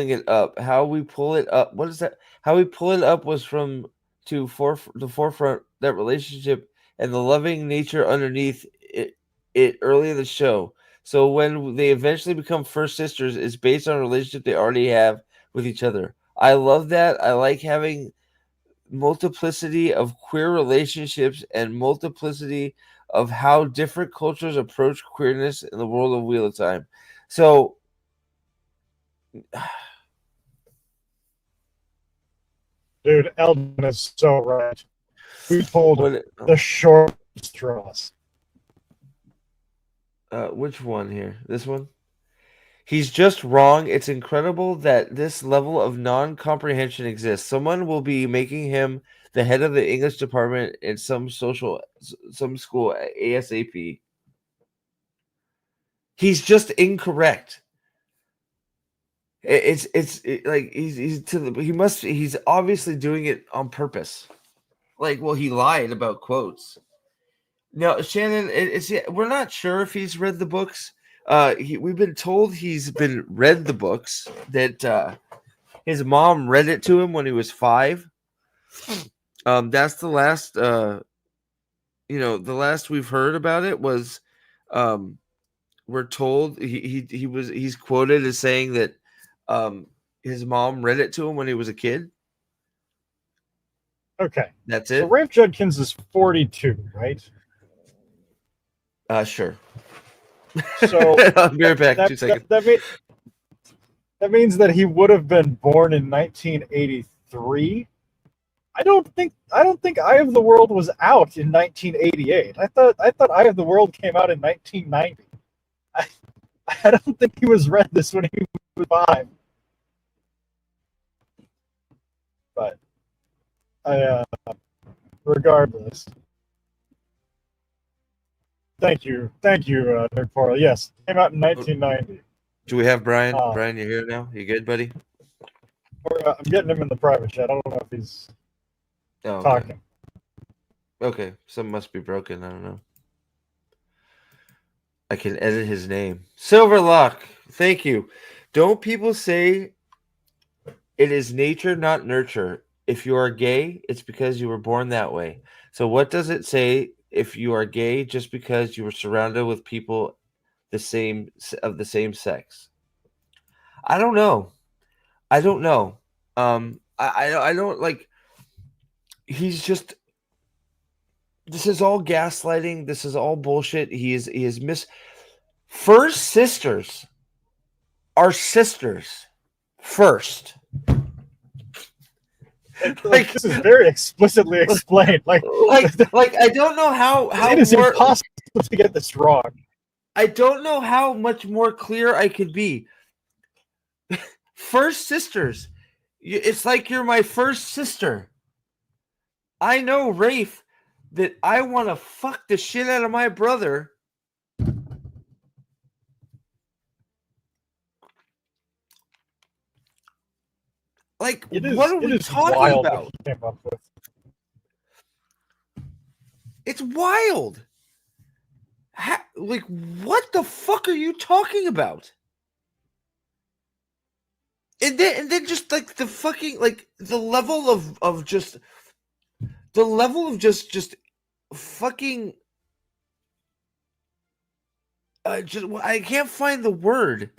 it up. How we pull it up? What is that? How we pull it up was from the forefront that relationship and the loving nature underneath it early in the show. So when they eventually become first sisters, it's based on a relationship they already have with each other. I love that. I like having multiplicity of queer relationships and multiplicity of how different cultures approach queerness in the world of Wheel of Time. So, Dude, Eldon is so right. We pulled what? the short straws. Which one here? This one? He's just wrong. It's incredible that this level of non-comprehension exists. Someone will be making him the head of the English department in some school ASAP. He's just incorrect. Like he's obviously doing it on purpose. Like, well, he lied about quotes. No, Shannon, we're not sure if he's read the books. We've been told he's been read the books, that his mom read it to him when he was 5. That's the last the last we've heard about it was we're told he's quoted as saying that his mom read it to him when he was a kid. Okay. That's So it. Rafe Judkins is 42, right? Sure. So I'll be right back. 2 seconds. that means that he would have been born in 1983. I don't think Eye of the World was out in 1988. I thought Eye of the World came out in 1990. I don't think he was read this when he was 5. But regardless, thank you, Nerd Portal. Yes, came out in 1990. Do we have Brian? Brian, you here now? You good, buddy? I'm getting him in the private chat. I don't know if he's talking. Okay, something must be broken. I don't know. I can edit his name. Silverlock, thank you. Don't people say it is nature, not nurture? If you are gay, it's because you were born that way. So what does it say if you are gay just because you were surrounded with people the same sex? I don't know. I don't know. I don't like. He's just. This is all gaslighting. This is all bullshit. He is first sisters are sisters first. Like, this is very explicitly explained. Like I don't know how it is more, impossible to get this wrong. I don't know how much more clear I could be. First sisters. It's like you're my first sister. I know, Rafe, that I want to fuck the shit out of my brother. Like, what are we talking about? What he came up with. It's wild. Like, what the fuck are you talking about? And then just like the fucking, like, the level of just fucking just I can't find the word.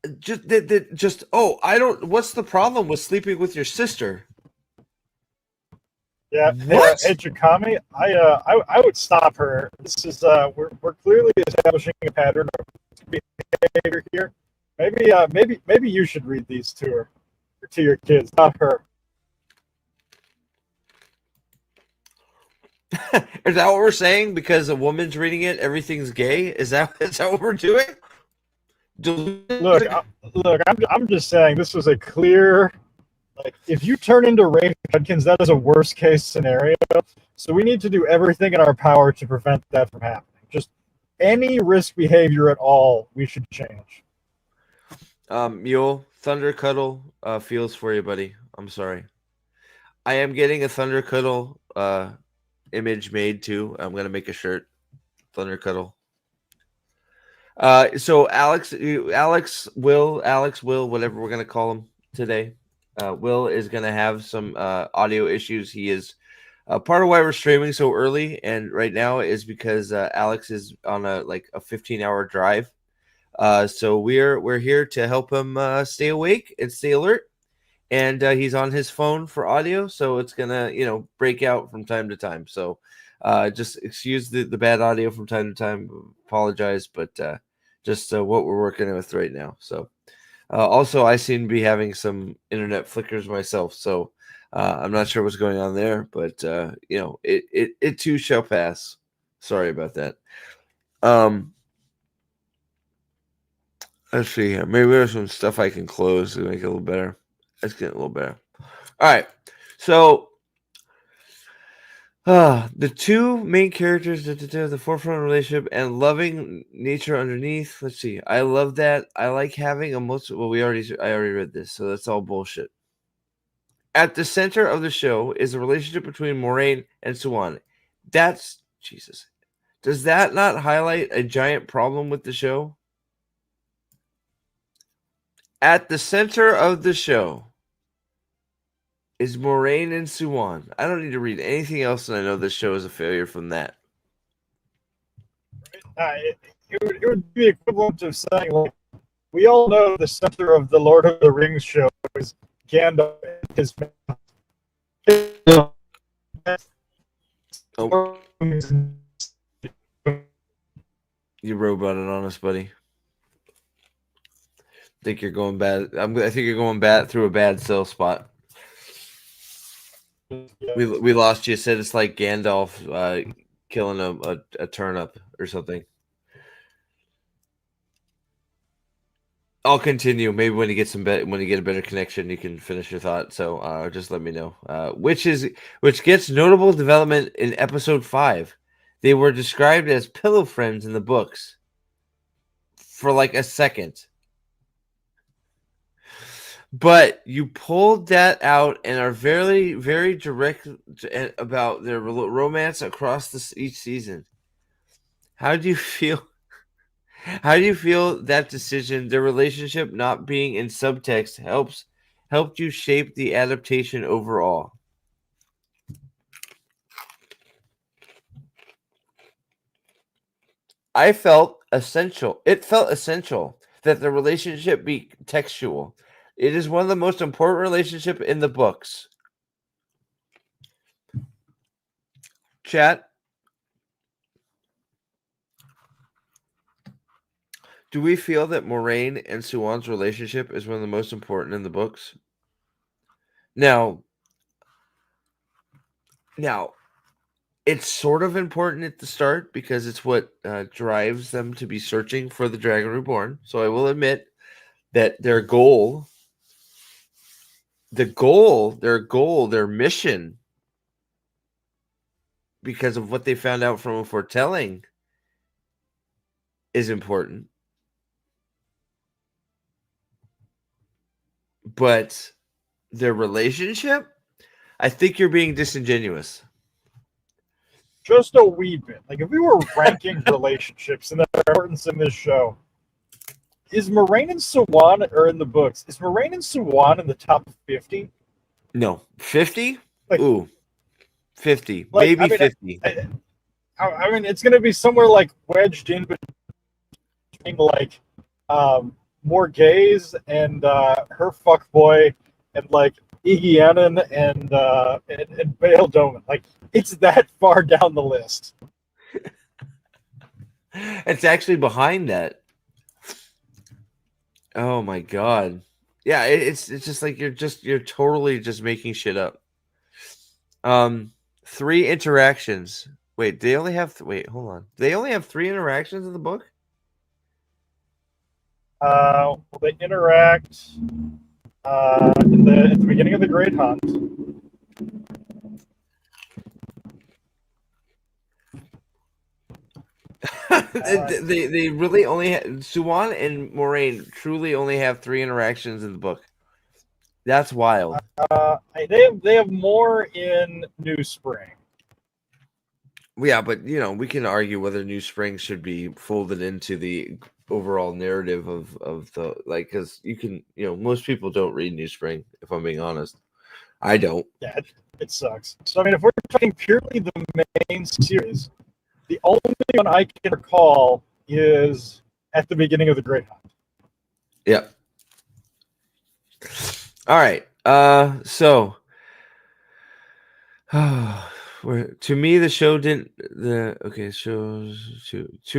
I don't. What's the problem with sleeping with your sister? Yeah, what? Hey, Jakami, I would stop her. This is we're clearly establishing a pattern of behavior here. Maybe you should read these to her, or to your kids, not her. Is that what we're saying? Because a woman's reading it, everything's gay? Is that what we're doing? Look, I'm just saying this was a clear. Like, if you turn into Ray Judkins, that is a worst case scenario. So we need to do everything in our power to prevent that from happening. Just any risk behavior at all, we should change. Mule, Thunder Cuddle feels for you, buddy. I'm sorry. I am getting a Thunder Cuddle image made too. I'm gonna make a shirt. Thunder Cuddle. So Alex, Will, whatever we're gonna call him today. Will is gonna have some audio issues. He is part of why we're streaming so early, and right now is because Alex is on a 15-hour drive. So we're here to help him stay awake and stay alert. And he's on his phone for audio, so it's gonna break out from time to time. So just excuse the bad audio from time to time. Apologize, but just what we're working with right now. So also, I seem to be having some internet flickers myself, so I'm not sure what's going on there, but it too shall pass. Sorry about that. Let's see here. Maybe there's some stuff I can close to make it a little better. Let's get a little better. All right. So the two main characters, the forefront relationship and loving nature underneath. Let's see. I love that. I like having I already read this, so that's all bullshit. At the center of the show is the relationship between Moraine and Swan. That's Jesus. Does that not highlight a giant problem with the show? At the center of the show is Moraine and Suwan. I don't need to read anything else, and I know this show is a failure from that. It would be equivalent of saying, like, we all know the center of the Lord of the Rings show is Gandalf and his Oh. You roboted on us, buddy. I think you're going bad. I think you're going bad through a bad cell spot. We lost you. Said it's like Gandalf killing a turnip or something. I'll continue. Maybe when you get when you get a better connection, you can finish your thought. So just let me know. Which gets notable development in episode 5. They were described as pillow friends in the books for like a second. But you pulled that out and are very, very direct about their romance across each season. How do you feel? How do you feel that decision, their relationship not being in subtext, helped you shape the adaptation overall? I felt essential. It felt essential that the relationship be textual. It is one of the most important relationships in the books. Chat. Do we feel that Moraine and Suwan's relationship is one of the most important in the books? Now, it's sort of important at the start because it's what drives them to be searching for the Dragon Reborn. So I will admit that their mission, because of what they found out from a foretelling, is important. But their relationship, I think you're being disingenuous. Just a wee bit. Like if we were ranking relationships and their importance in this show, is Moraine and Suwan, or in the books, is Moraine and Suwan in the top 50? No. 50? Like, ooh. 50. Like, Maybe I mean, 50. I mean, it's going to be somewhere like wedged in between like Morgaze and her fuckboy and like Iggy and Bale Doman. Like, it's that far down the list. It's actually behind that. Oh my god. Yeah, it's just like you're totally just making shit up. 3 interactions. Wait, they only have wait, hold on. They only have 3 interactions in the book? They interact at the beginning of the Great Hunt. They really only Suwan and Moraine truly only have 3 interactions in the book. That's wild. They have more in New Spring. Yeah, but we can argue whether New Spring should be folded into the overall narrative of the because you can most people don't read New Spring, if I'm being honest. I don't. Yeah, it sucks. So I mean, if we're talking purely the main series, the only one I can recall is at the beginning of the Great Hunt. Yep. All right. So to me the show didn't to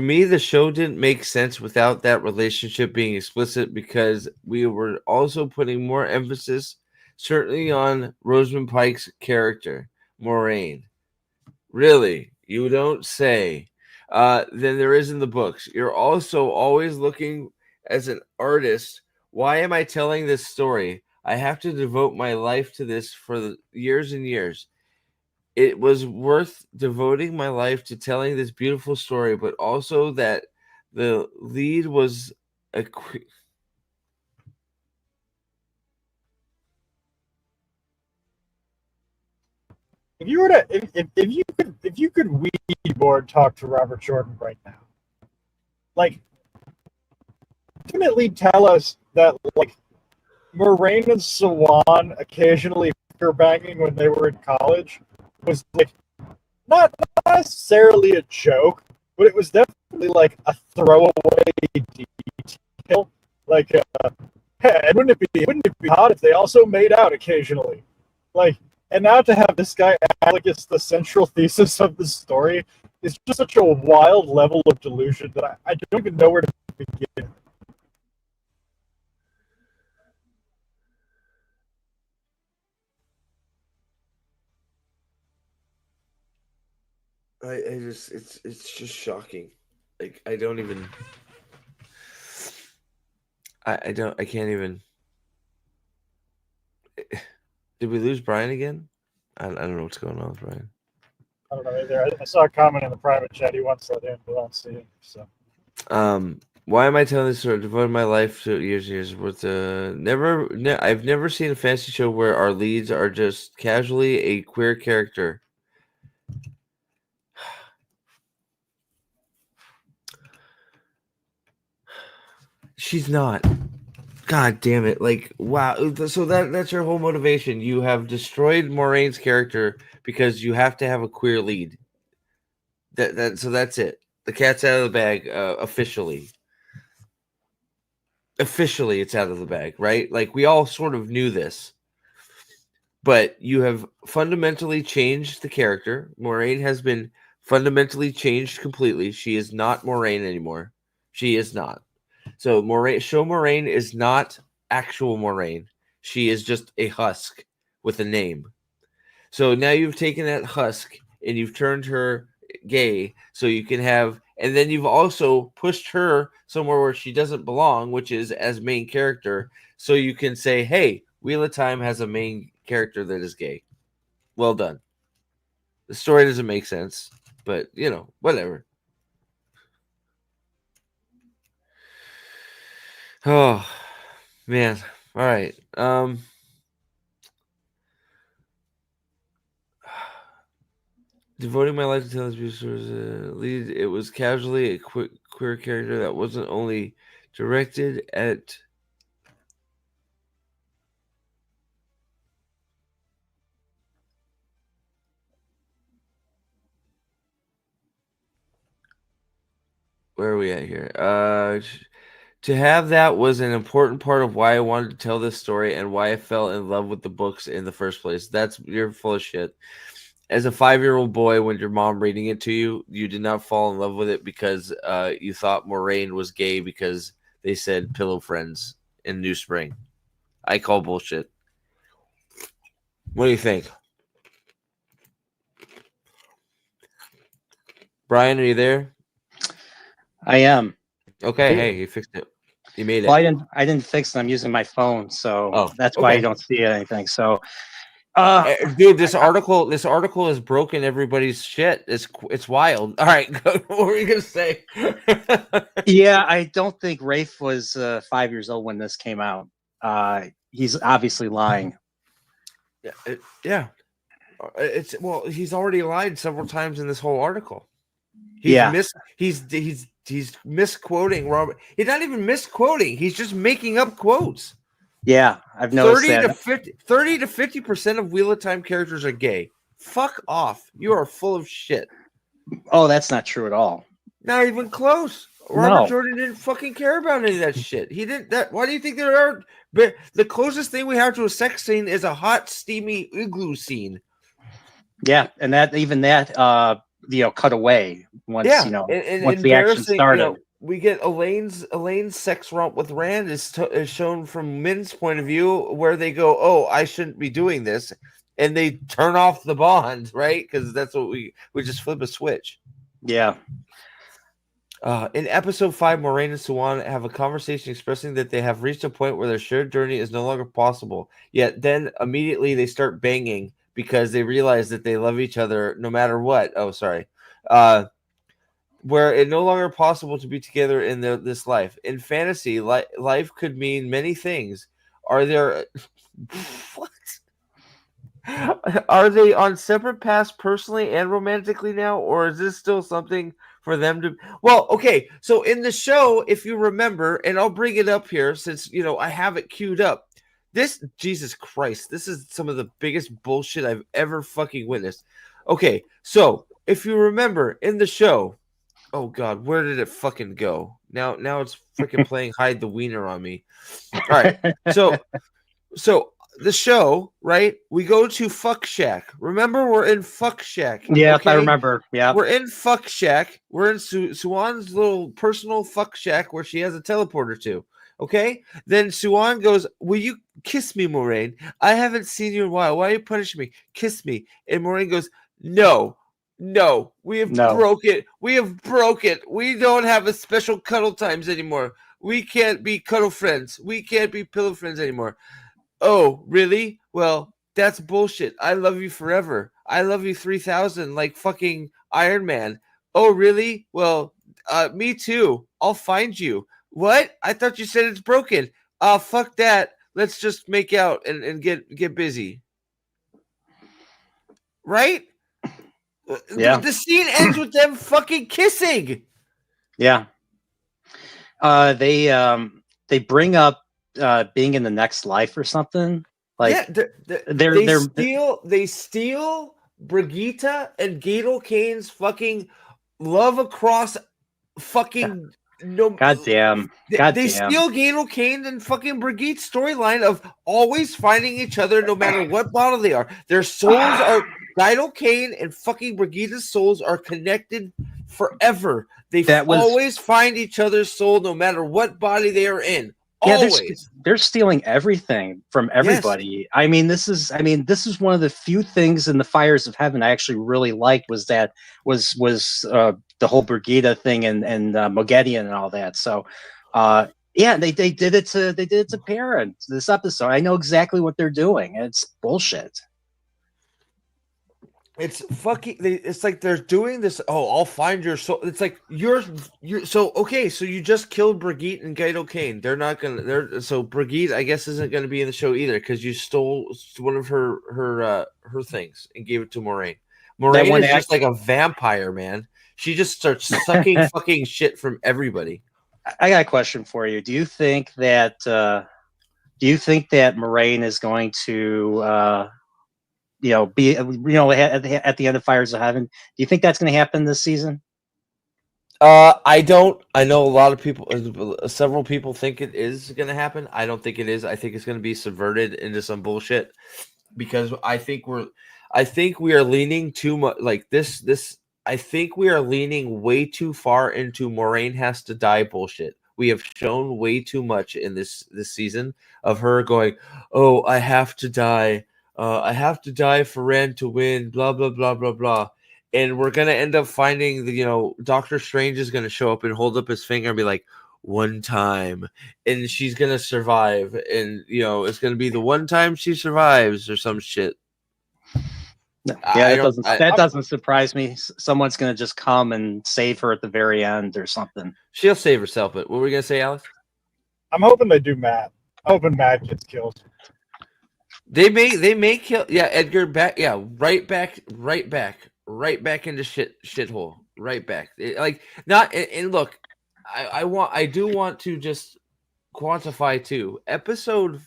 me the show didn't make sense without that relationship being explicit, because we were also putting more emphasis certainly on Rosamund Pike's character, Moraine. Really? You don't say. Than there is in the books. You're also always looking as an artist. Why am I telling this story? I have to devote my life to this for the years and years. It was worth devoting my life to telling this beautiful story, but also that the lead was a If you were to if you could weed board talk to Robert Jordan right now, like ultimately tell us that like Moraine and Sawan occasionally banging when they were in college was like not necessarily a joke, but it was definitely like a throwaway detail. Like, hey, wouldn't it be hot if they also made out occasionally? Like, and now to have this guy act like it's the central thesis of the story is just such a wild level of delusion that I don't even know where to begin. I just it's just shocking. Like I don't even I can't even. Did we lose Brian again? I don't know what's going on with Brian. I don't know either. I saw a comment in the private chat. He wants that in, but I don't see it. So why am I telling this story? Devoted my life to years and years worth. I've never seen a fantasy show where our leads are just casually a queer character. She's not. God damn it! Like wow. So that's your whole motivation. You have destroyed Moraine's character because you have to have a queer lead. So that's it. The cat's out of the bag officially. Officially, it's out of the bag, right? Like, we all sort of knew this. But you have fundamentally changed the character. Moraine has been fundamentally changed completely. She is not Moraine anymore. She is not. So Moraine is not actual Moraine. She is just a husk with a name. So now you've taken that husk and you've turned her gay so you can have, and then you've also pushed her somewhere where she doesn't belong, which is as main character. So you can say, hey, Wheel of Time has a main character that is gay. Well done. The story doesn't make sense, but whatever. Oh man. All right. Devoting my life to telling this lead, it was casually a queer character that wasn't only directed at where are we at here? To have that was an important part of why I wanted to tell this story and why I fell in love with the books in the first place. You're full of shit. As a 5-year-old boy, when your mom reading it to you, you did not fall in love with it because you thought Moraine was gay because they said pillow friends in New Spring. I call bullshit. What do you think? Brian, are you there? I am. Okay, hey, you fixed it. You made it. Well, I didn't fix it. I'm using my phone, so that's why you don't see anything. So, dude, this article is broken everybody's shit. It's wild. All right, what were you gonna say? Yeah, I don't think Rafe was 5 years old when this came out. He's obviously lying. Yeah, he's already lied several times in this whole article. He's misquoting Robert. He's not even misquoting. He's just making up quotes. Yeah, I've noticed 30 to 50% of Wheel of Time characters are gay. Fuck off. You are full of shit. Oh, that's not true at all. Not even close. Robert Jordan didn't fucking care about any of that shit. He didn't. Why do you think there are? But the closest thing we have to a sex scene is a hot, steamy igloo scene. Yeah, and that cut away once once the action started. We get Elaine's sex romp with Rand is shown from Min's point of view, where they go, "Oh, I shouldn't be doing this," and they turn off the bond, right? Because that's what we just flip a switch. Yeah. In episode 5, Moraine and Siuan have a conversation expressing that they have reached a point where their shared journey is no longer possible. Yet then immediately they start banging because they realize that they love each other no matter what. Oh, sorry. Where it's no longer possible to be together in this life. In fantasy, life could mean many things. Are there... what? Are they on separate paths personally and romantically now? Or is this still something for them to... Well, okay. So in the show, if you remember, and I'll bring it up here since, I have it queued up. Jesus Christ, this is some of the biggest bullshit I've ever fucking witnessed. Okay, so if you remember in the show... Oh God, where did it fucking go? Now it's freaking playing hide the wiener on me. All right, so the show, right? We go to Fuck Shack. Remember, we're in Fuck Shack. Yeah, okay? I remember. Yeah, we're in Fuck Shack. We're in Siuan's little personal Fuck Shack where she has a teleporter to. Okay, then Siuan goes, "Will you kiss me, Moraine? I haven't seen you in a while. Why are you punishing me? Kiss me." And Moraine goes, "No, we have broke it. We have broke it. We don't have a special cuddle times anymore. We can't be cuddle friends. We can't be pillow friends anymore." Oh, really? Well, that's bullshit. I love you forever. I love you 3000 like fucking Iron Man. Oh, really? Well, me too. I'll find you. What? I thought you said it's broken. Fuck that. Let's just make out and get busy. Right? Yeah. The scene ends with them fucking kissing. Yeah. They bring up being in the next life or something. Like they steal Brigitte and Gadel Kane's fucking love across fucking no. Goddamn. They steal Gato Kane and fucking Brigitte's storyline of always finding each other no matter what bottle they are. Their souls are Gato Kane and fucking Brigitte's souls are connected forever. They always find each other's soul no matter what body they are in. Yeah, always. They're stealing everything from everybody. Yes. I mean, this is one of the few things in the Fires of Heaven I actually really liked was the whole Brigitte thing and Mogedion and all that. So yeah, they did it to Perrin this episode. I know exactly what they're doing. It's bullshit. It's fucking. It's like they're doing this. Oh, I'll find your soul. It's like you're. So okay. So you just killed Brigitte and Gato Kane. They're not gonna. So Brigitte, I guess, isn't gonna be in the show either because you stole one of her things and gave it to Moraine. Moraine is just like a vampire, man. She just starts sucking fucking shit from everybody. I got a question for you. Do you think that Moraine is going to be at the end of Fires of Heaven? Do you think that's going to happen this season? I don't. I know a lot of people, several people think it is going to happen. I don't think it is. I think it's going to be subverted into some bullshit because I think we are leaning too much like this. I think we are leaning way too far into Moraine has to die bullshit. We have shown way too much in this season of her going, oh, I have to die. I have to die for Rand to win, blah, blah, blah, blah, blah. And we're going to end up finding Doctor Strange is going to show up and hold up his finger and be like, one time. And she's going to survive. And, it's going to be the one time she survives or some shit. Yeah, that doesn't surprise me. Someone's going to just come and save her at the very end or something. She'll save herself. But what were we going to say, Alex? I'm hoping they do Matt. I'm hoping Matt gets killed. They may kill Edgar back right back into shithole right back look, I do want to just quantify too. Episode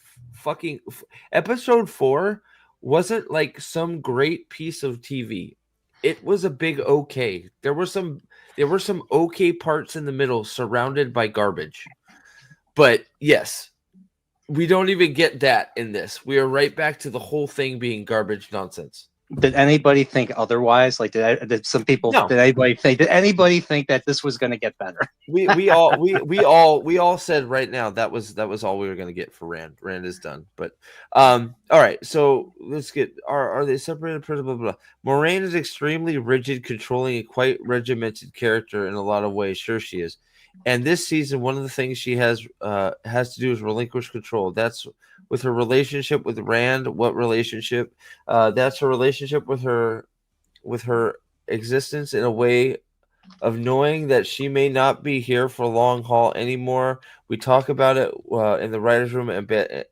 4 wasn't like some great piece of TV. It was a big okay. There were some okay parts in the middle surrounded by garbage. But yes, we don't even get that in this. We are right back to the whole thing being garbage nonsense. Did anybody think otherwise? Like, did anybody think that this was going to get better? We all said right now that was all we were going to get for Rand. Rand is done. But all right. So let's get are they separated? Blah, blah, blah. Moraine is extremely rigid, controlling, and quite regimented character in a lot of ways. Sure, she is. And this season, one of the things she has to do is relinquish control. That's with her relationship with Rand. What relationship? That's her relationship with her existence in a way of knowing that she may not be here for a long haul anymore. We talk about it in the writer's room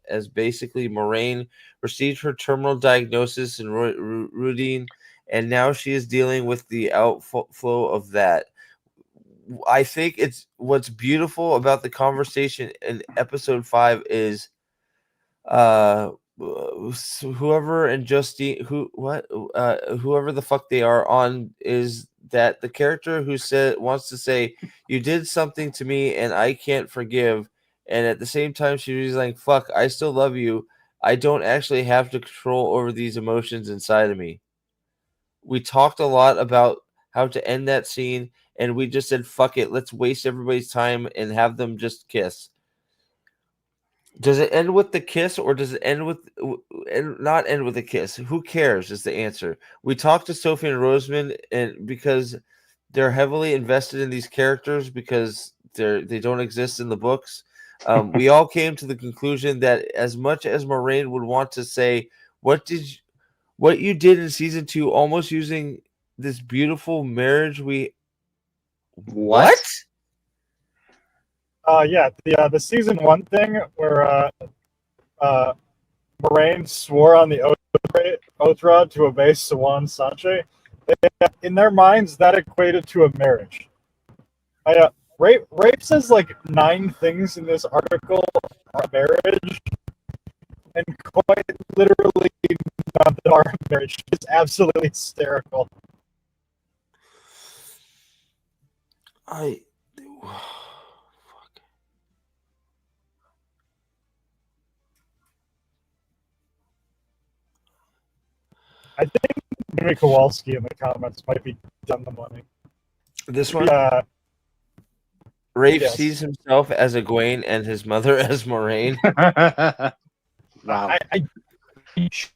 as basically Moraine received her terminal diagnosis in routine, and now she is dealing with the outflow of that. I think it's what's beautiful about the conversation in episode 5 is whoever and Justine whoever the fuck they are on is that the character who wants to say you did something to me and I can't forgive, and at the same time she's like, fuck, I still love you. I don't actually have to control over these emotions inside of me. We talked a lot about how to end that scene, and we just said, fuck it, let's waste everybody's time and have them just kiss. Does it end with the kiss, or does it end with not end with a kiss? Who cares is the answer. We talked to Sophie and Rosamund, and because they're heavily invested in these characters because they don't exist in the books, we all came to the conclusion that as much as Moraine would want to say, what you did in season 2, almost using this beautiful marriage what? Yeah, the season 1 thing where Moraine swore on the oath rod to obey Siwan Sanche. In their minds, that equated to a marriage. Rape says like 9 things in this article are marriage, and quite literally none of them are marriage. It's absolutely hysterical. I think Jimmy Kowalski in the comments might be done the money. This one, Rafe yes. sees himself as Egwene and his mother as Moraine. Wow. I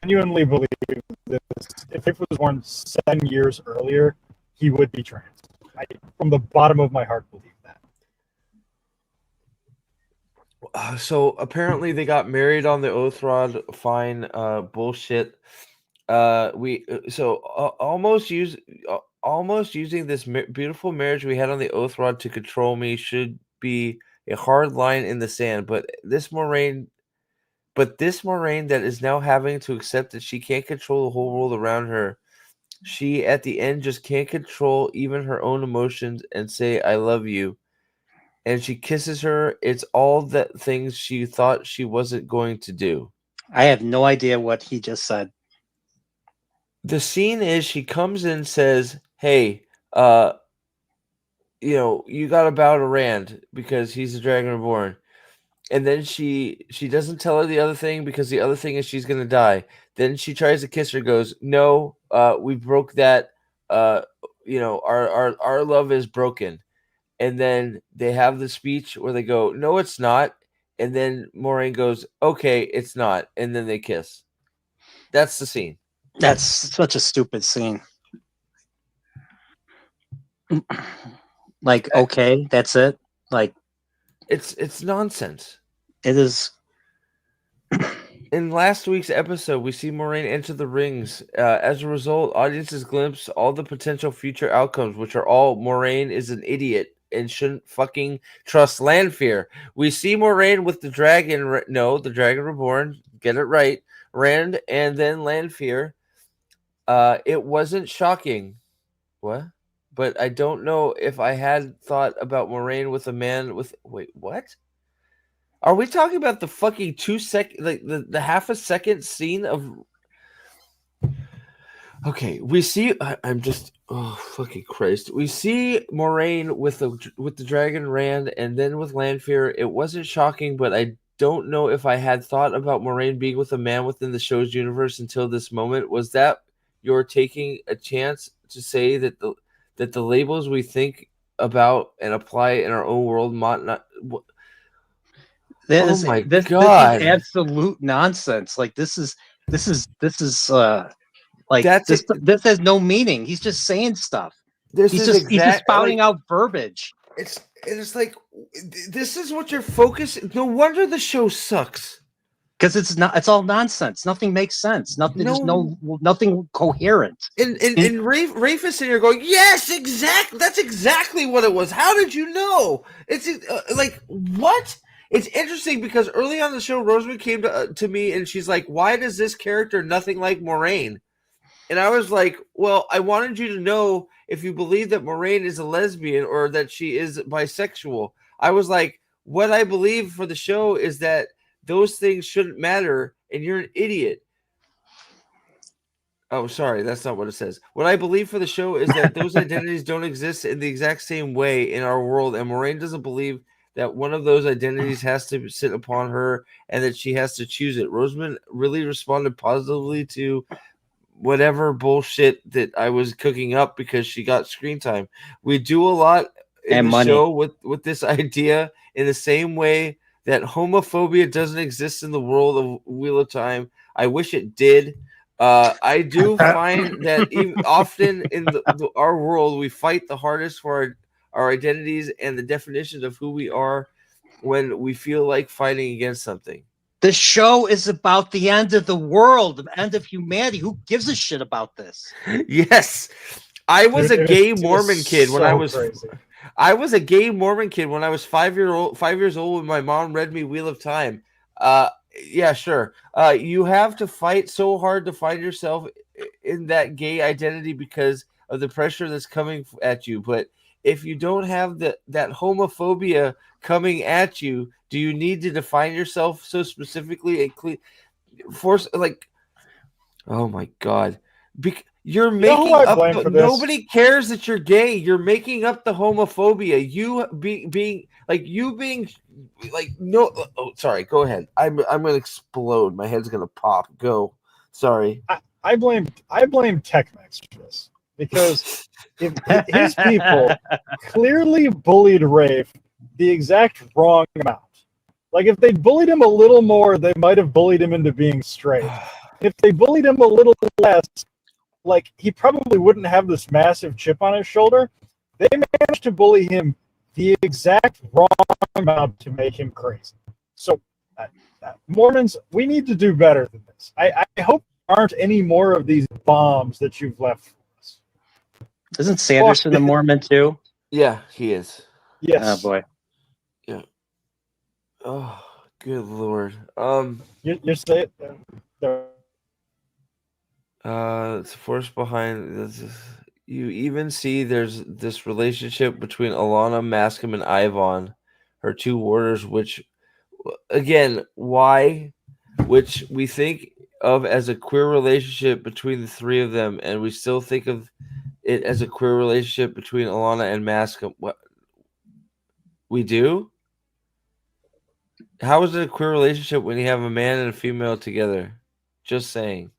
genuinely believe this. If Rafe was born 7 years earlier, he would be trans. I, from the bottom of my heart, believe that. So apparently they got married on the oath rod. Fine, bullshit. Almost using this beautiful marriage we had on the oath rod to control me should be a hard line in the sand. But this Moraine that is now having to accept that she can't control the whole world around her. She at the end just can't control even her own emotions and say I love you. And she kisses her. It's all the things she thought she wasn't going to do. I have no idea what he just said. The scene is she comes in and says, hey, you got to bow to Rand because he's the Dragon Reborn. And then she doesn't tell her the other thing because the other thing is she's going to die. Then she tries to kiss her, goes, no, we broke that. Our love is broken. And then they have the speech where they go, no, it's not. And then Moraine goes, okay, it's not. And then they kiss. That's the scene. That's such a stupid scene. Like, okay, that's it. Like, it's nonsense. It is. In last week's episode, we see Moraine enter the rings. As a result, audiences glimpse all the potential future outcomes, which are all Moraine is an idiot and shouldn't fucking trust Lanfear. We see Moraine with the dragon. The Dragon Reborn. Get it right. Rand and then Lanfear. It wasn't shocking. What? But I don't know if I had thought about Moraine with a man with... Wait, what? Are we talking about the fucking 2 second, like the half a second scene of... Okay, we see... I'm just... Oh, fucking Christ. We see Moraine with the Dragon Rand and then with Lanfear. It wasn't shocking, but I don't know if I had thought about Moraine being with a man within the show's universe until this moment. Was that you're taking a chance to say that the labels we think about and apply in our own world might not... This God! This is absolute nonsense. Like this is like this has no meaning. He's just saying stuff. He's just spouting out verbiage. It's like this is what you're focusing. No wonder the show sucks. Because it's all nonsense. Nothing makes sense. Nothing. There's nothing coherent. And Rafe is sitting here going, yes, exactly. That's exactly what it was. How did you know? It's like what? It's interesting because early on the show, Rosamund came to me and she's like, why does this character nothing like Moraine? And I was like, well, I wanted you to know if you believe that Moraine is a lesbian or that she is bisexual. I was like, what I believe for the show is that those things shouldn't matter and you're an idiot. Oh, sorry, that's not what it says. What I believe for the show is that those identities don't exist in the exact same way in our world, and Moraine doesn't believe that one of those identities has to sit upon her and that she has to choose it. Rosamund really responded positively to whatever bullshit that I was cooking up because she got screen time. We do a lot in the show with this idea in the same way that homophobia doesn't exist in the world of Wheel of Time. I wish it did. I do find that even often in our world, we fight the hardest for our identities and the definition of who we are when we feel like fighting against something. The show is about the end of the world, the end of humanity. Who gives a shit about this? Yes. I was a gay Mormon kid when I was crazy. I was a gay Mormon kid when I was 5 years old when my mom read me Wheel of Time. Yeah, sure. You have to fight so hard to find yourself in that gay identity because of the pressure that's coming at you. But if you don't have that homophobia coming at you, do you need to define yourself so specifically and force like? Oh my God! You're You know who making I up. blame for this? Nobody cares that you're gay. You're making up the homophobia. You being like no. Oh, sorry. Go ahead. I'm gonna explode. My head's gonna pop. Go. Sorry. I blame Tex-Mex for this, because if his people clearly bullied Rafe the exact wrong amount. Like, if they bullied him a little more, they might have bullied him into being straight. If they bullied him a little less, like, he probably wouldn't have this massive chip on his shoulder. They managed to bully him the exact wrong amount to make him crazy. So, Mormons, we need to do better than this. I hope there aren't any more of these bombs that you've left for us. Isn't Sanderson a Mormon too? Yeah, he is. Yes. Oh boy. Yeah. Oh, good lord. You're saying It's force behind this. You even see there's this relationship between Alana, Mascom, and Ivan, her two warders, which, again, why? Which we think of as a queer relationship between the three of them, and we still think of it as a queer relationship between Alana and Mascom. What we do? How is it a queer relationship when you have a man and a female together? Just saying.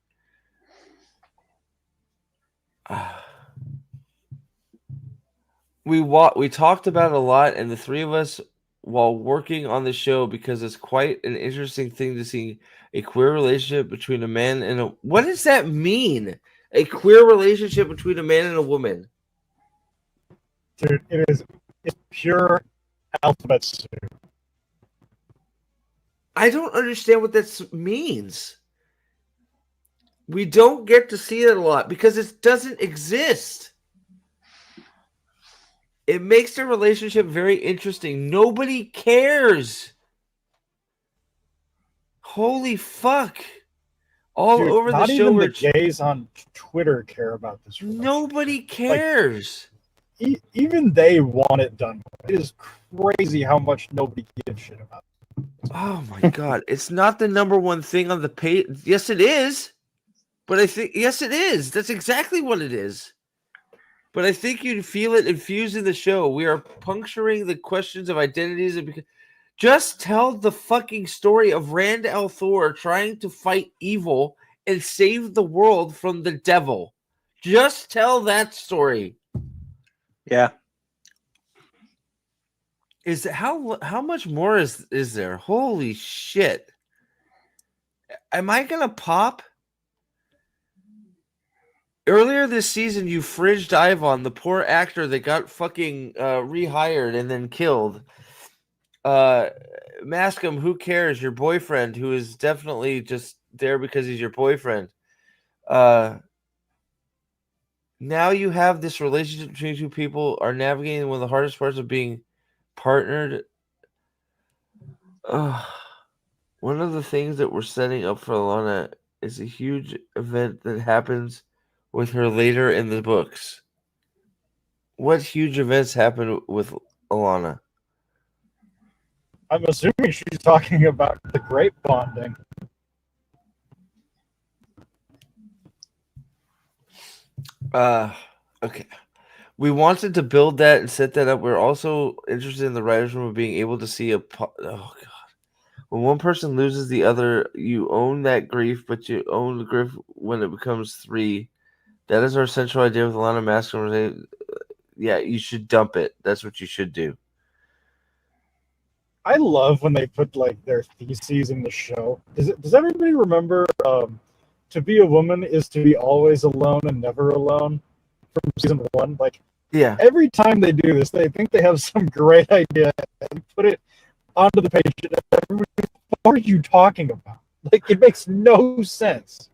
We talked about it a lot, and the three of us, while working on the show, because it's quite an interesting thing to see a queer relationship between a man and a. What does that mean? A queer relationship between a man and a woman. dude, it's pure alphabet soup. I don't understand what that means. We don't get to see it a lot because it doesn't exist. It makes the relationship very interesting. Nobody cares. Holy fuck. All Dude, over the not show. even the gays on Twitter care about this relationship. Nobody cares. Like, even they want it done. It is crazy how much nobody gives a shit about it. Oh my god. It's not the number one thing on the page. Yes, it is. But I think, yes, it is. That's exactly what it is. But I think you'd feel it infused in the show. We are puncturing the questions of identities. And just tell the fucking story of Rand al'Thor trying to fight evil and save the world from the devil. Just tell that story. Yeah. Is how much more is there? Holy shit. Am I gonna pop? Earlier this season, you fridged Ivan, the poor actor that got fucking rehired and then killed. Mascom, who cares? Your boyfriend, who is definitely just there because he's your boyfriend. Now you have this relationship between two people are navigating one of the hardest parts of being partnered. One of the things that we're setting up for Alana is a huge event that happens with her later in the books. What huge events happen with Alana? I'm assuming she's talking about the grape bonding. Okay. We wanted to build that and set that up. We're also interested in the writers' room of being able to see oh god. When one person loses the other, you own that grief, but you own the grief when it becomes three. That is our central idea with Alana Mascom. Yeah, you should dump it. That's what you should do. I love when they put like their theses in the show. Does everybody remember to be a woman is to be always alone and never alone from season 1? Like, yeah, every time they do this, they think they have some great idea and put it onto the page. What are you talking about? Like, it makes no sense.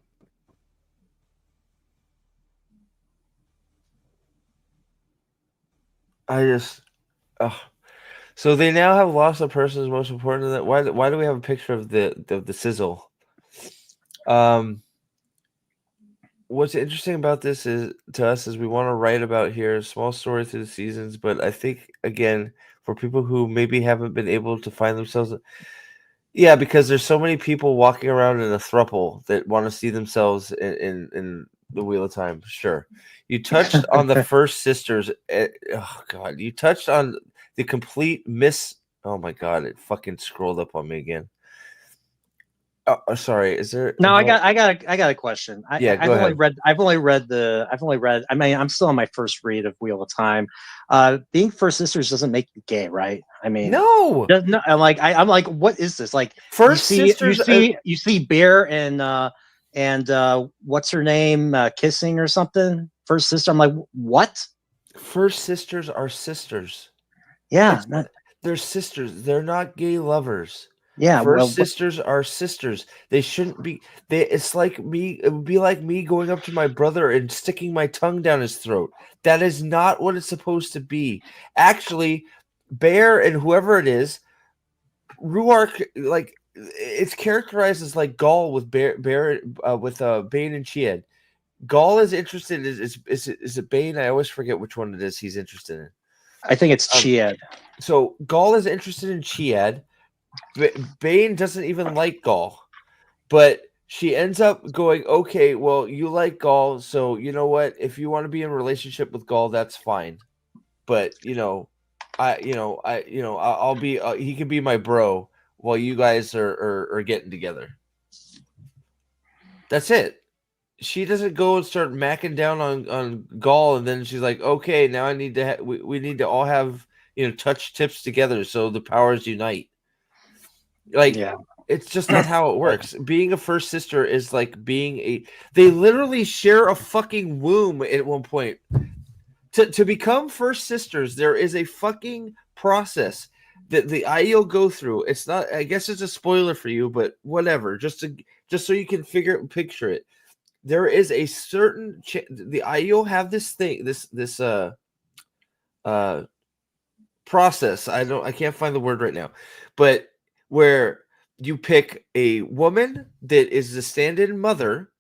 I just, so they now have lost a person is most important to that. Why do we have a picture of the sizzle? What's interesting about this is to us is we want to write about here a small story through the seasons, but I think again for people who maybe haven't been able to find themselves, because there's so many people walking around in a throuple that want to see themselves in the Wheel of Time. Sure. You touched on the first sisters. Oh God, you touched on the complete miss. Oh my God, it fucking scrolled up on me again. Oh, sorry. Is there? No, I got a question. Yeah, go ahead. I've only read. I mean, I'm still on my first read of Wheel of Time. Being first sisters doesn't make you gay, right? I mean, no. No, I'm like, what is this? Like, First sisters. You see Bear and what's her name kissing or something. First sister. I'm like, what? First sisters are sisters. Yeah, they're sisters. They're not gay lovers. Yeah, first sisters are sisters. They shouldn't be. It's like me. It would be like me going up to my brother and sticking my tongue down his throat. That is not what it's supposed to be. Actually, Bear and whoever it is, Ruark, like it's characterized as like Gaul with Bear with Bane and Chiad. Gaul is interested. Is it Bane? I always forget which one it is. He's interested in. I think it's Chiad. So Gaul is interested in Chiad. Bane doesn't even like Gaul, but she ends up going, okay, well, you like Gaul, so you know what? If you want to be in a relationship with Gaul, that's fine. But I'll be. He can be my bro while you guys are getting together. That's it. She doesn't go and start macking down on Gaul, and then she's like, okay, now I need to. We need to all have touch tips together so the powers unite. Like, yeah. It's just not how it works. Being a first sister is like being they literally share a fucking womb at one point. To become first sisters, there is a fucking process that the Aiel go through. It's not, I guess it's a spoiler for you, but whatever. Just so you can picture it. There is a certain the Aiel have this thing, this process. I can't find the word right now, but where you pick a woman that is the stand-in mother.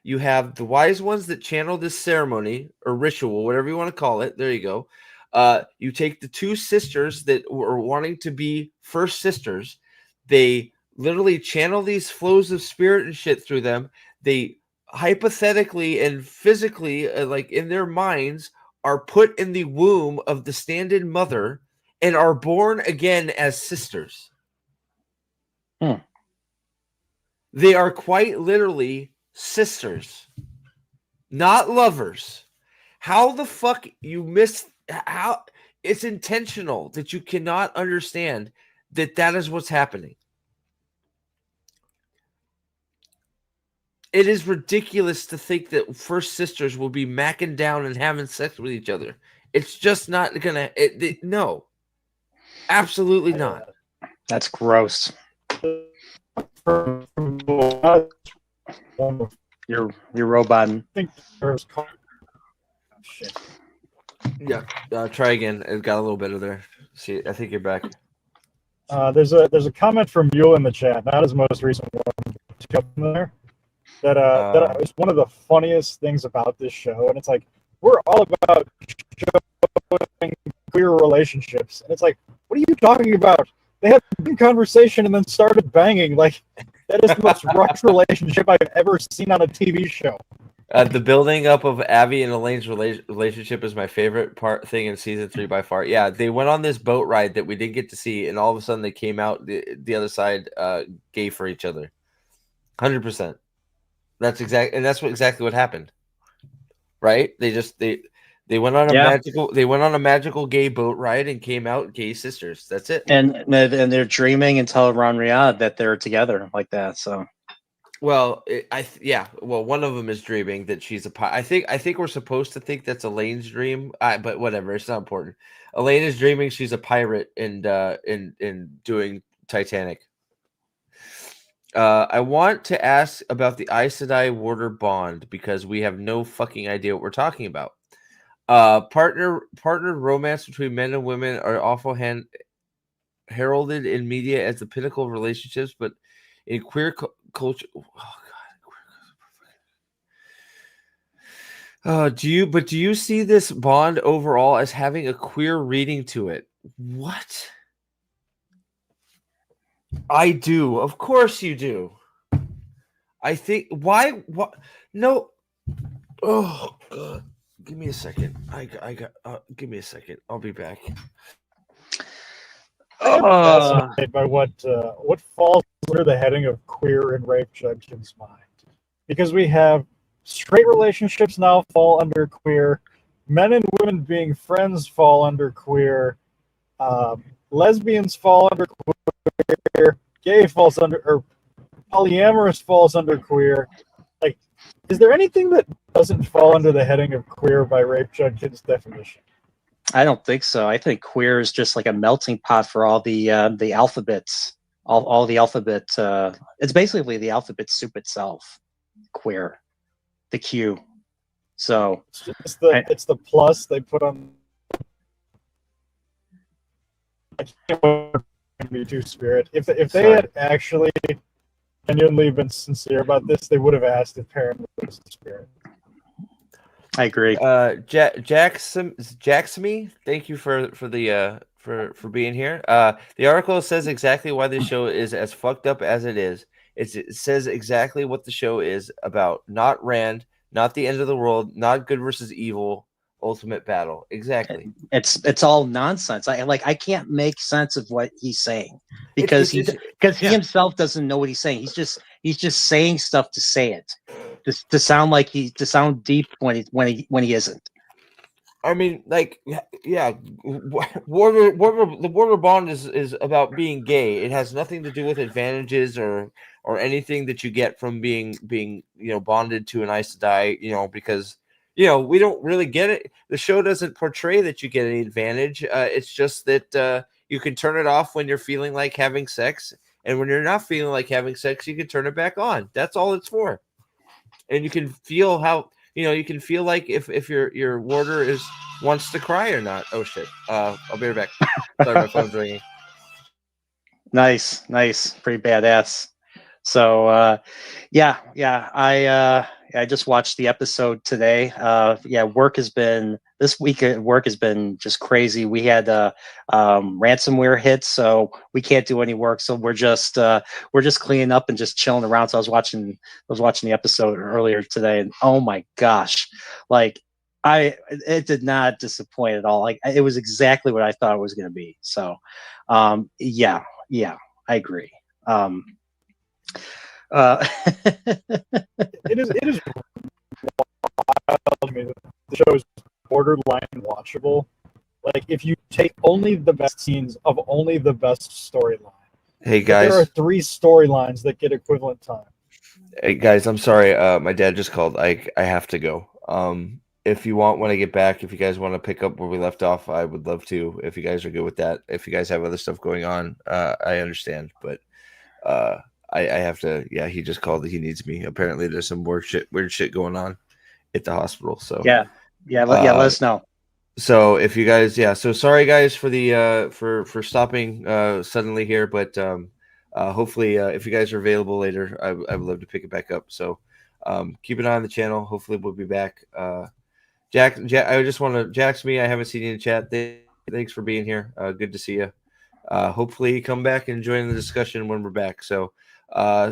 You have the wise ones that channel this ceremony or ritual, whatever you want to call it. There you go. You take the two sisters that are wanting to be first sisters. They literally channel these flows of spirit and shit through them. They hypothetically and physically, like in their minds, are put in the womb of the stand-in mother and are born again as sisters. They are quite literally sisters, not lovers. How the fuck you miss? How it's intentional that you cannot understand that is what's happening. It is ridiculous to think that first sisters will be macking down and having sex with each other. It's just not gonna. No, absolutely not. That's gross. You're roboting. I think there's shit. Yeah, try again. It got a little better there. See, I think you're back. There's a comment from you in the chat, not his most recent one, there. That is one of the funniest things about this show, and it's like we're all about showing queer relationships, and it's like, what are you talking about? They had a conversation and then started banging. Like, that is the most rushed relationship I've ever seen on a TV show. The building up of Abby and Elaine's relationship is my favorite thing in season 3 by far. Yeah, they went on this boat ride that we didn't get to see, and all of a sudden they came out the other side gay for each other. 100%. That's exactly what happened. Right? They went on a magical gay boat ride and came out gay sisters. That's it. And they're dreaming and tell Ron Riyadh that they're together like that. So, well, one of them is dreaming that she's a pirate. I think we're supposed to think that's Elaine's dream, but whatever. It's not important. Elaine is dreaming she's a pirate and in doing Titanic. I want to ask about the Aes Sedai Warder bond because we have no fucking idea what we're talking about. Partner romance between men and women are often heralded in media as the pinnacle of relationships, but in queer culture, do you see this bond overall as having a queer reading to it? What? I do. Of course you do. I think why? What? No. Oh God. Give me a second. Give me a second. I'll be back. I am fascinated by what falls under the heading of queer and rape Judkins' mind, because we have straight relationships now fall under queer, men and women being friends fall under queer, lesbians fall under queer, gay falls under, or polyamorous falls under queer. Like, is there anything that doesn't fall under the heading of queer by Rape Judkins' definition? I don't think so. I think queer is just like a melting pot for all the alphabets, all the alphabet. It's basically the alphabet soup itself. Queer, the Q. So it's the plus they put on. I can't wait for Me Too spirit. If they had actually genuinely been sincere about this, they would have asked if Perrin was the spirit. I agree. Jacksme, thank you for being here. The article says exactly why this show is as fucked up as it is. It says exactly what the show is about. Not Rand, not the end of the world, not good versus evil, ultimate battle. Exactly. It's all nonsense. I can't make sense of what he's saying because he himself doesn't know what he's saying. He's just saying stuff to say it, to sound deep when he isn't. I mean, like, yeah, the border bond is about being gay. It has nothing to do with advantages or anything that you get from being bonded to an Aes Sedai. Because we don't really get it. The show doesn't portray that you get any advantage. It's just that you can turn it off when you're feeling like having sex, and when you're not feeling like having sex, you can turn it back on. That's all it's for, and you can feel how. You can feel like if your warder wants to cry or not. Oh shit! I'll be right back. Sorry, my phone's ringing. Nice, pretty badass. So I just watched the episode today. This week at work has been just crazy. We had ransomware hit, so we can't do any work. So we're just cleaning up and just chilling around. So I was watching the episode earlier today, and oh my gosh, like it did not disappoint at all. Like it was exactly what I thought it was going to be. So yeah, I agree. It is wild to me that the show is borderline watchable. Like, if you take only the best scenes of only the best storyline. Hey guys, there are 3 storylines that get equivalent time. Hey guys, I'm sorry. My dad just called. I have to go. If you want, when I get back, if you guys want to pick up where we left off, I would love to. If you guys are good with that. If you guys have other stuff going on, I understand. But I have to. Yeah, he just called. He needs me. Apparently, there's some weird shit going on at the hospital. So let us know. So if you guys, so sorry guys for the for stopping suddenly here, but hopefully if you guys are available later, I would love to pick it back up. So keep an eye on the channel. Hopefully we'll be back. Jack, I just want to Jack's me. I haven't seen you in chat. Thanks for being here. Good to see you. Hopefully come back and join the discussion when we're back. So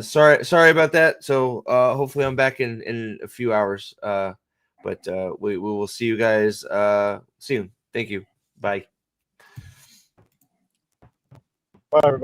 sorry about that. So hopefully I'm back in a few hours. But we will see you guys soon. Thank you. Bye. Bye, everybody.